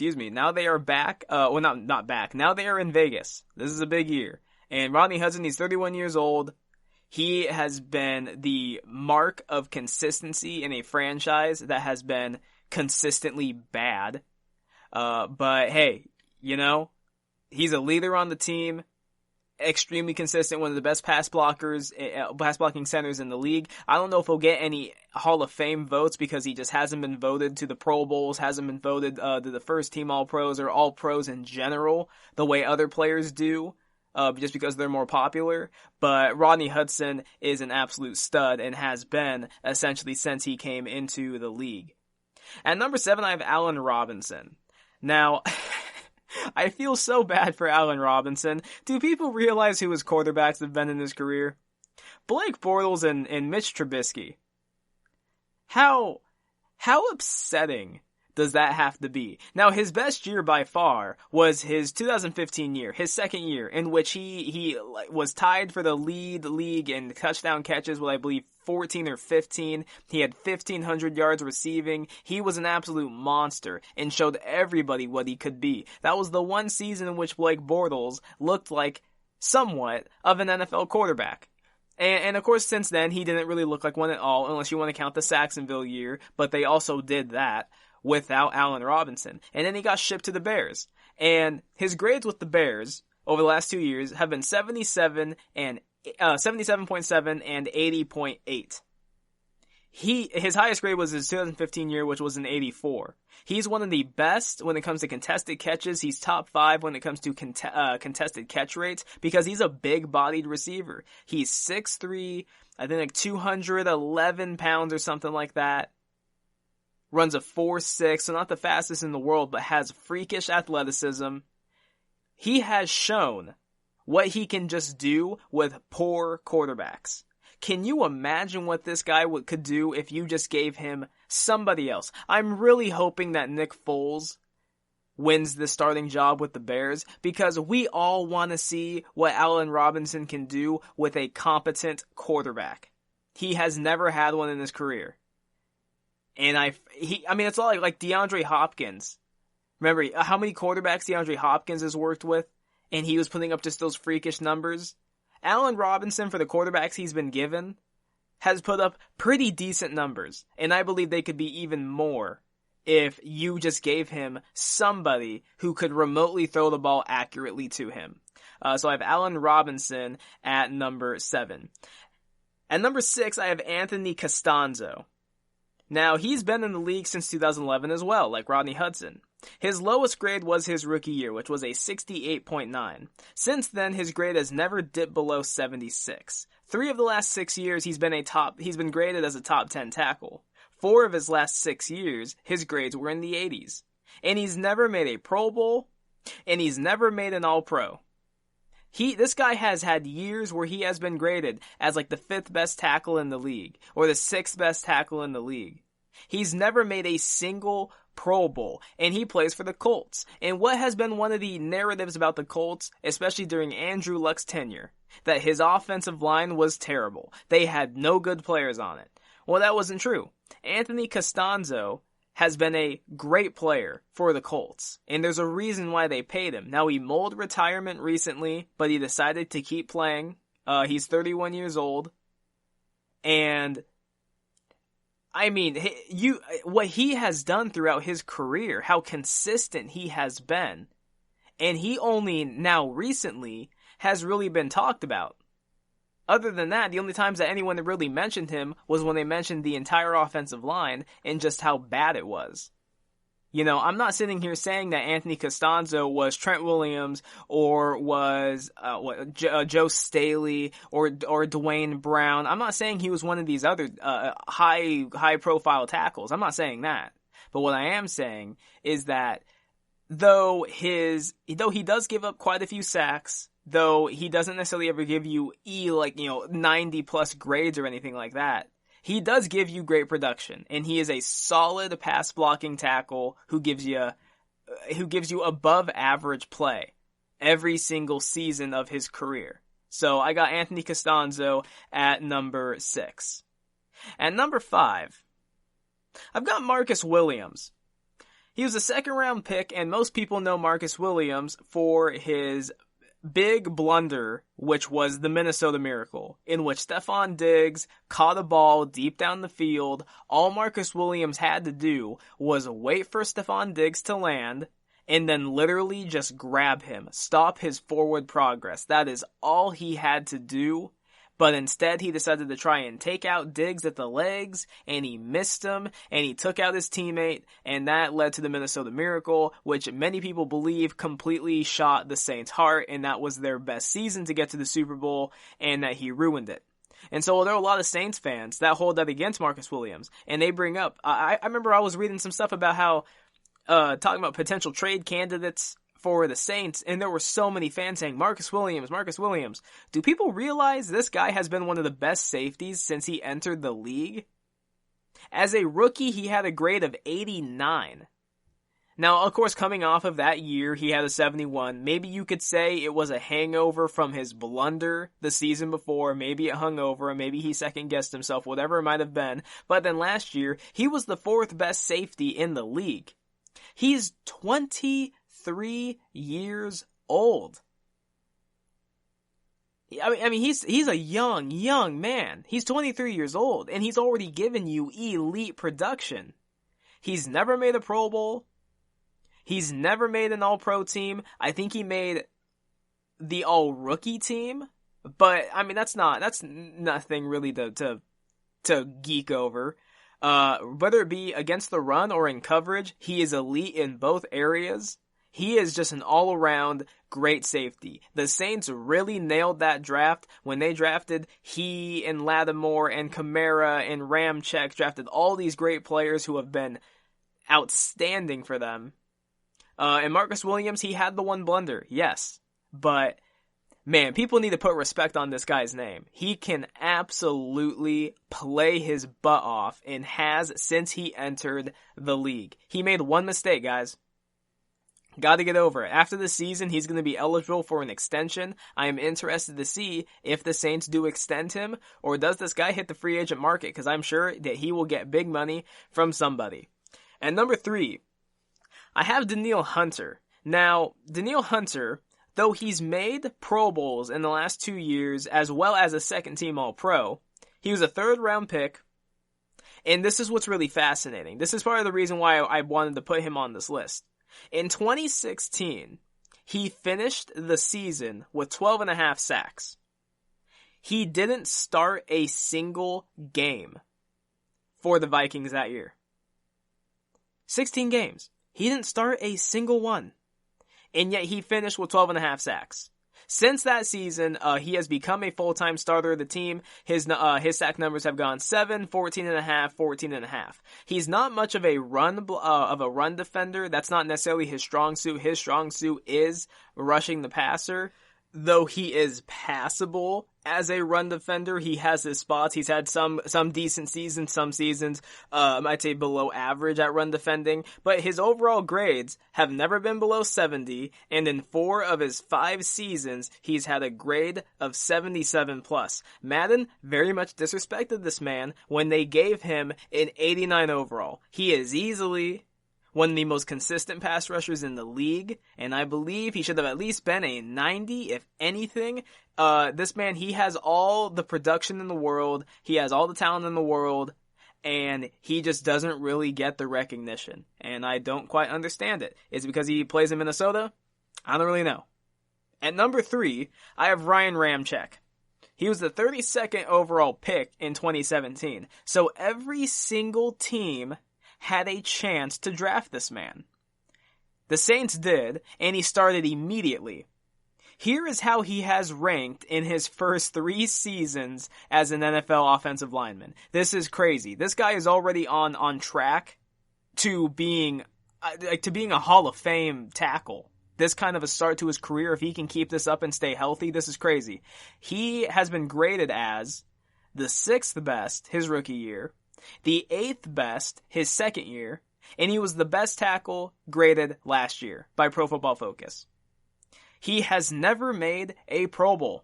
Now they are back. Not back. Now they are in Vegas. This is a big year. And Rodney Hudson, he's 31 years old. He has been the mark of consistency in a franchise that has been consistently bad. But hey, he's a leader on the team. Extremely consistent, one of the best pass blocking centers in the league. I don't know if he'll get any Hall of Fame votes because he just hasn't been voted to the Pro Bowls, hasn't been voted to the first team All-Pros or All-Pros in general, the way other players do, just because they're more popular. But Rodney Hudson is an absolute stud and has been essentially since he came into the league. At number 7, I have Allen Robinson. Now, I feel so bad for Allen Robinson. Do people realize who his quarterbacks have been in his career? Blake Bortles and Mitch Trubisky. How upsetting does that have to be? Now, his best year by far was his 2015 year, his second year, in which he was tied for the league in touchdown catches with, I believe, 14 or 15. He had 1,500 yards receiving. He was an absolute monster and showed everybody what he could be. That was the one season in which Blake Bortles looked like somewhat of an NFL quarterback. And of course, since then, he didn't really look like one at all, unless you want to count the Saxonville year, but they also did that. without Allen Robinson. And then he got shipped to the Bears. And his grades with the Bears over the last 2 years have been 77.7 and 80.8. His highest grade was his 2015 year, which was an 84. He's one of the best when it comes to contested catches. He's top 5 when it comes to contested catch rates because he's a big-bodied receiver. He's 6'3", I think like 211 pounds or something like that. Runs a 4.6, so not the fastest in the world, but has freakish athleticism. He has shown what he can just do with poor quarterbacks. Can you imagine what this guy could do if you just gave him somebody else? I'm really hoping that Nick Foles wins the starting job with the Bears because we all want to see what Allen Robinson can do with a competent quarterback. He has never had one in his career. And it's all like DeAndre Hopkins. Remember how many quarterbacks DeAndre Hopkins has worked with? And he was putting up just those freakish numbers. Allen Robinson, for the quarterbacks he's been given, has put up pretty decent numbers. And I believe they could be even more if you just gave him somebody who could remotely throw the ball accurately to him. So I have Allen Robinson at number 7. At number 6, I have Anthony Costanzo. Now, he's been in the league since 2011 as well, like Rodney Hudson. His lowest grade was his rookie year, which was a 68.9. Since then, his grade has never dipped below 76. 3 of the last 6 years, he's been graded as a top 10 tackle. 4 of his last 6 years, his grades were in the 80s. And he's never made a Pro Bowl, and he's never made an All-Pro. This guy has had years where he has been graded as like the 5th best tackle in the league, or the 6th best tackle in the league. He's never made a single Pro Bowl, and he plays for the Colts. And what has been one of the narratives about the Colts, especially during Andrew Luck's tenure, that his offensive line was terrible. They had no good players on it. Well, that wasn't true. Anthony Costanzo has been a great player for the Colts, and there's a reason why they paid him. Now, he mulled retirement recently, but he decided to keep playing. He's 31 years old, and I mean, what he has done throughout his career, how consistent he has been, and he only now recently has really been talked about. Other than that, the only times that anyone really mentioned him was when they mentioned the entire offensive line and just how bad it was. You know, I'm not sitting here saying that Anthony Costanzo was Trent Williams or was Joe Staley or Dwayne Brown. I'm not saying he was one of these other high profile tackles. I'm not saying that. But what I am saying is that though he does give up quite a few sacks, though he doesn't necessarily ever give you 90 plus grades or anything like that, he does give you great production, and he is a solid pass blocking tackle who gives you above average play every single season of his career. So I got Anthony Costanzo at number 6. At number 5, I've got Marcus Williams. He was a 2nd round pick, and most people know Marcus Williams for his big blunder, which was the Minnesota Miracle, in which Stephon Diggs caught a ball deep down the field. All Marcus Williams had to do was wait for Stephon Diggs to land, and then literally just grab him, stop his forward progress. That is all he had to do. But instead, he decided to try and take out Diggs at the legs, and he missed him, and he took out his teammate, and that led to the Minnesota Miracle, which many people believe completely shot the Saints' heart, and that was their best season to get to the Super Bowl, and that he ruined it. And so there are a lot of Saints fans that hold that against Marcus Williams, and they bring up, I remember I was reading some stuff about how, talking about potential trade candidates for the Saints, and there were so many fans saying, Marcus Williams, Marcus Williams. Do people realize this guy has been one of the best safeties since he entered the league? As a rookie, he had a grade of 89. Now, of course, coming off of that year, he had a 71. Maybe you could say it was a hangover from his blunder the season before. Maybe it hung over him. Maybe he second-guessed himself, whatever it might have been. But then last year, he was the 4th best safety in the league. He's 23 years old. I mean, he's a young man. He's 23 years old, and he's already given you elite production. He's never made a Pro Bowl. He's never made an All-Pro team. I think he made the All-Rookie team. But, I mean, that's nothing really to geek over. Whether it be against the run or in coverage, he is elite in both areas. He is just an all-around great safety. The Saints really nailed that draft when they drafted he and Lattimore and Kamara and Ramczyk, drafted all these great players who have been outstanding for them. And Marcus Williams, he had the one blunder, yes. But, man, people need to put respect on this guy's name. He can absolutely play his butt off and has since he entered the league. He made one mistake, guys. Got to get over it. After the season, he's going to be eligible for an extension. I am interested to see if the Saints do extend him, or does this guy hit the free agent market, because I'm sure that he will get big money from somebody. And number 3, I have Danielle Hunter. Now, Danielle Hunter, though he's made Pro Bowls in the last 2 years, as well as a second-team All-Pro, he was a third-round pick, and this is what's really fascinating. This is part of the reason why I wanted to put him on this list. In 2016, he finished the season with 12.5 sacks. He didn't start a single game for the Vikings that year. 16 games. He didn't start a single one. And yet he finished with 12.5 sacks. Since that season, he has become a full-time starter of the team. His sack numbers have gone 7, 14.5, 14.5. He's not much of a run defender. That's not necessarily his strong suit. His strong suit is rushing the passer. Though he is passable as a run defender, he has his spots. He's had some decent seasons, some seasons, I'd say below average at run defending, but his overall grades have never been below 70, and in 4 of his 5 seasons, he's had a grade of 77 plus. Madden very much disrespected this man when they gave him an 89 overall. He is easily one of the most consistent pass rushers in the league, and I believe he should have at least been a 90, if anything. This man, he has all the production in the world, he has all the talent in the world, and he just doesn't really get the recognition. And I don't quite understand it. Is it because he plays in Minnesota? I don't really know. At number 3, I have Ryan Ramczyk. He was the 32nd overall pick in 2017. So every single team had a chance to draft this man. The Saints did, and he started immediately. Here is how he has ranked in his first 3 seasons as an NFL offensive lineman. This is crazy. This guy is already on track to being a Hall of Fame tackle. This kind of a start to his career, if he can keep this up and stay healthy, this is crazy. He has been graded as the 6th best his rookie year, the 8th best his second year, and he was the best tackle graded last year by Pro Football Focus. He has never made a Pro Bowl,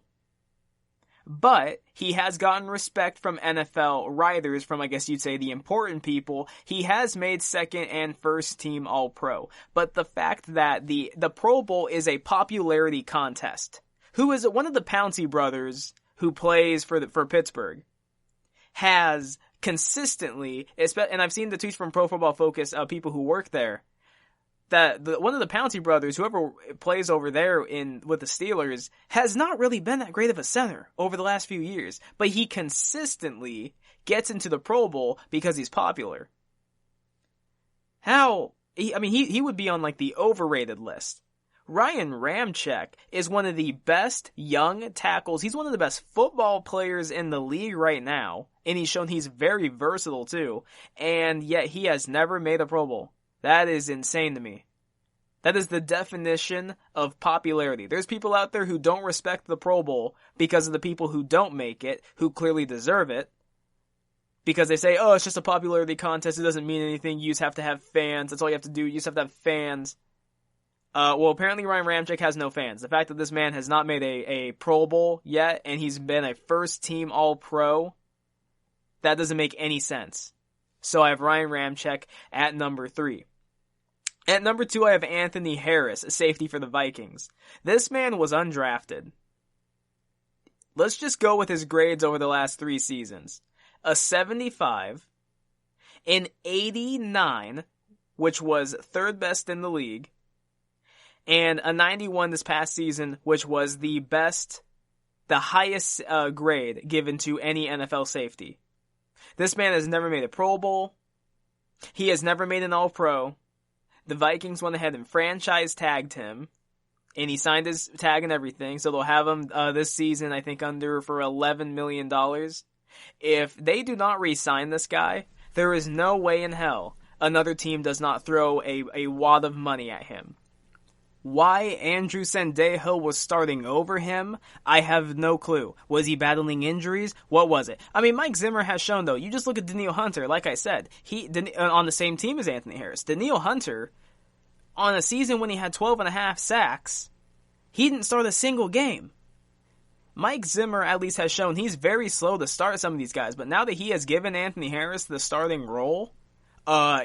but he has gotten respect from NFL writers, from I guess you'd say the important people. He has made second and first team All-Pro, but the fact that the Pro Bowl is a popularity contest. Who is it? One of the Pouncey brothers who plays for Pittsburgh has consistently, and I've seen the tweets from Pro Football Focus, people who work there, that one of the Pouncey brothers, whoever plays over there with the Steelers, has not really been that great of a center over the last few years, but he consistently gets into the Pro Bowl because he's popular. He would be on like the overrated list. Ryan Ramczyk is one of the best young tackles. He's one of the best football players in the league right now, and he's shown he's very versatile too, and yet he has never made a Pro Bowl. That is insane to me. That is the definition of popularity. There's people out there who don't respect the Pro Bowl because of the people who don't make it, who clearly deserve it, because they say, oh, it's just a popularity contest, it doesn't mean anything, you just have to have fans, that's all you have to do, you just have to have fans. Well, apparently Ryan Ramczyk has no fans. The fact that this man has not made a Pro Bowl yet, and he's been a first-team All-Pro, that doesn't make any sense. So I have Ryan Ramczyk at number 3. At number 2, I have Anthony Harris, a safety for the Vikings. This man was undrafted. Let's just go with his grades over the last 3 seasons. A 75, an 89, which was third best in the league, and a 91 this past season, which was the highest grade given to any NFL safety. This man has never made a Pro Bowl. He has never made an All-Pro. The Vikings went ahead and franchise tagged him, and he signed his tag and everything, so they'll have him this season, I think, under for $11 million. If they do not re-sign this guy, there is no way in hell another team does not throw a wad of money at him. Why Andrew Sendejo was starting over him, I have no clue. Was he battling injuries? What was it? I mean, Mike Zimmer has shown, though, you just look at Danielle Hunter, like I said, he on the same team as Anthony Harris. Danielle Hunter, on a season when he had 12.5 sacks, he didn't start a single game. Mike Zimmer at least has shown he's very slow to start some of these guys, but now that he has given Anthony Harris the starting role,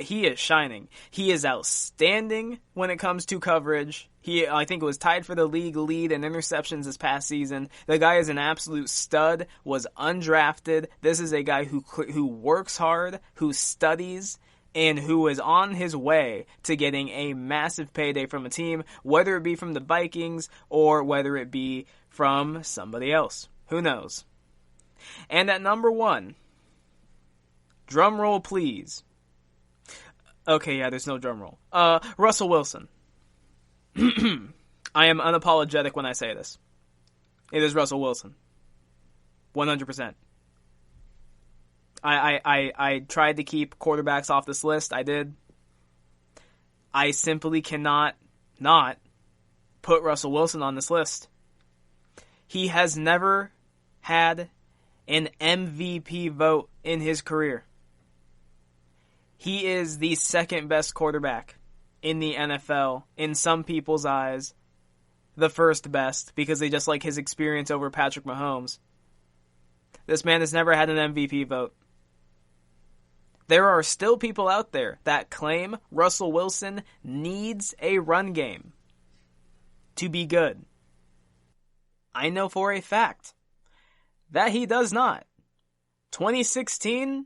he is shining. He is outstanding when it comes to coverage. I think it was tied for the league lead in interceptions this past season. The guy is an absolute stud, was undrafted. This is a guy who works hard, who studies, and who is on his way to getting a massive payday from a team, whether it be from the Vikings or whether it be from somebody else. Who knows? And at number 1, drum roll please. Okay, yeah, there's no drum roll. Russell Wilson. I am unapologetic when I say this. It is Russell Wilson. 100%. I tried to keep quarterbacks off this list. I did. I simply cannot not put Russell Wilson on this list. He has never had an MVP vote in his career. He is the second best quarterback in the NFL, in some people's eyes, the first best, because they just like his experience over Patrick Mahomes. This man has never had an MVP vote. There are still people out there that claim Russell Wilson needs a run game to be good. I know for a fact that he does not. 2016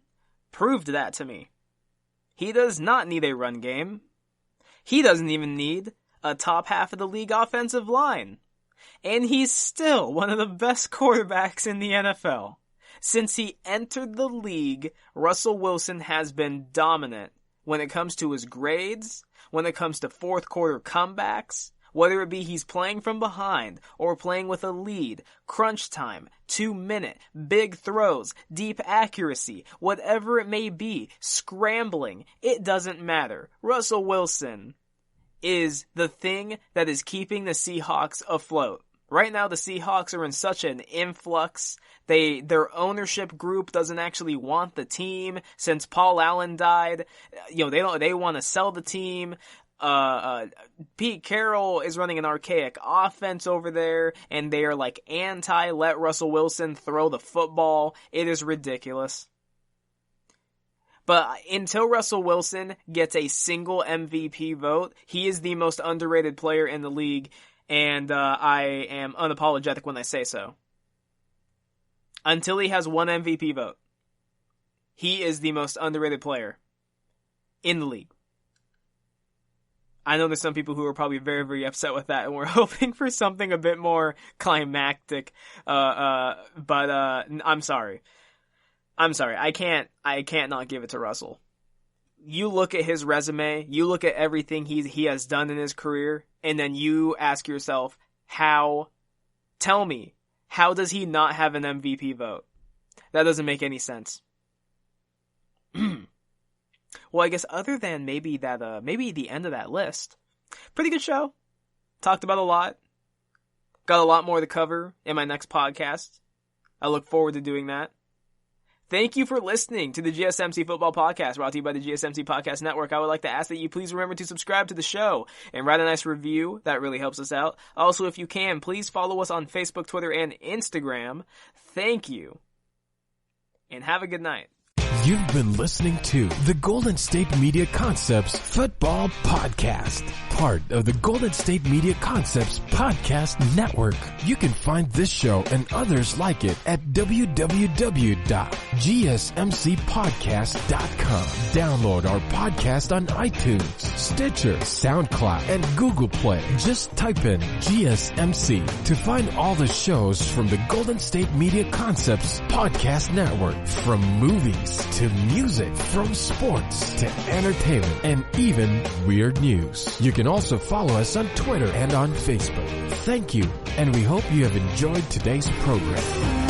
proved that to me. He does not need a run game. He doesn't even need a top half of the league offensive line. And he's still one of the best quarterbacks in the NFL. Since he entered the league, Russell Wilson has been dominant when it comes to his grades, when it comes to fourth quarter comebacks, whether it be he's playing from behind or playing with a lead, crunch time, 2-minute, big throws, deep accuracy, whatever it may be, scrambling, it doesn't matter. Russell Wilson is the thing that is keeping the Seahawks afloat. Right now, the Seahawks are in such an influx. Their ownership group doesn't actually want the team since Paul Allen died. They want to sell the team. Pete Carroll is running an archaic offense over there, and they are like let Russell Wilson throw the football. It is ridiculous. But until Russell Wilson gets a single MVP vote, he is the most underrated player in the league, and I am unapologetic when I say so. Until he has one MVP vote, he is the most underrated player in the league. I know there's some people who are probably very, very upset with that, and we're hoping for something a bit more climactic. But I'm sorry. I can't not give it to Russell. You look at his resume, you look at everything he has done in his career, and then you ask yourself, how does he not have an MVP vote? That doesn't make any sense. Well, I guess other than maybe the end of that list, pretty good show. Talked about a lot. Got a lot more to cover in my next podcast. I look forward to doing that. Thank you for listening to the GSMC Football Podcast, brought to you by the GSMC Podcast Network. I would like to ask that you please remember to subscribe to the show and write a nice review. That really helps us out. Also, if you can, please follow us on Facebook, Twitter, and Instagram. Thank you, and have a good night. You've been listening to the Golden State Media Concepts Football Podcast, part of the Golden State Media Concepts Podcast Network. You can find this show and others like it at www.gsmcpodcast.com. Download our podcast on iTunes, Stitcher, SoundCloud, and Google Play. Just type in GSMC to find all the shows from the Golden State Media Concepts Podcast Network, from movies to music, from sports to entertainment, and even weird news. You can also follow us on Twitter and on Facebook. Thank you, and we hope you have enjoyed today's program.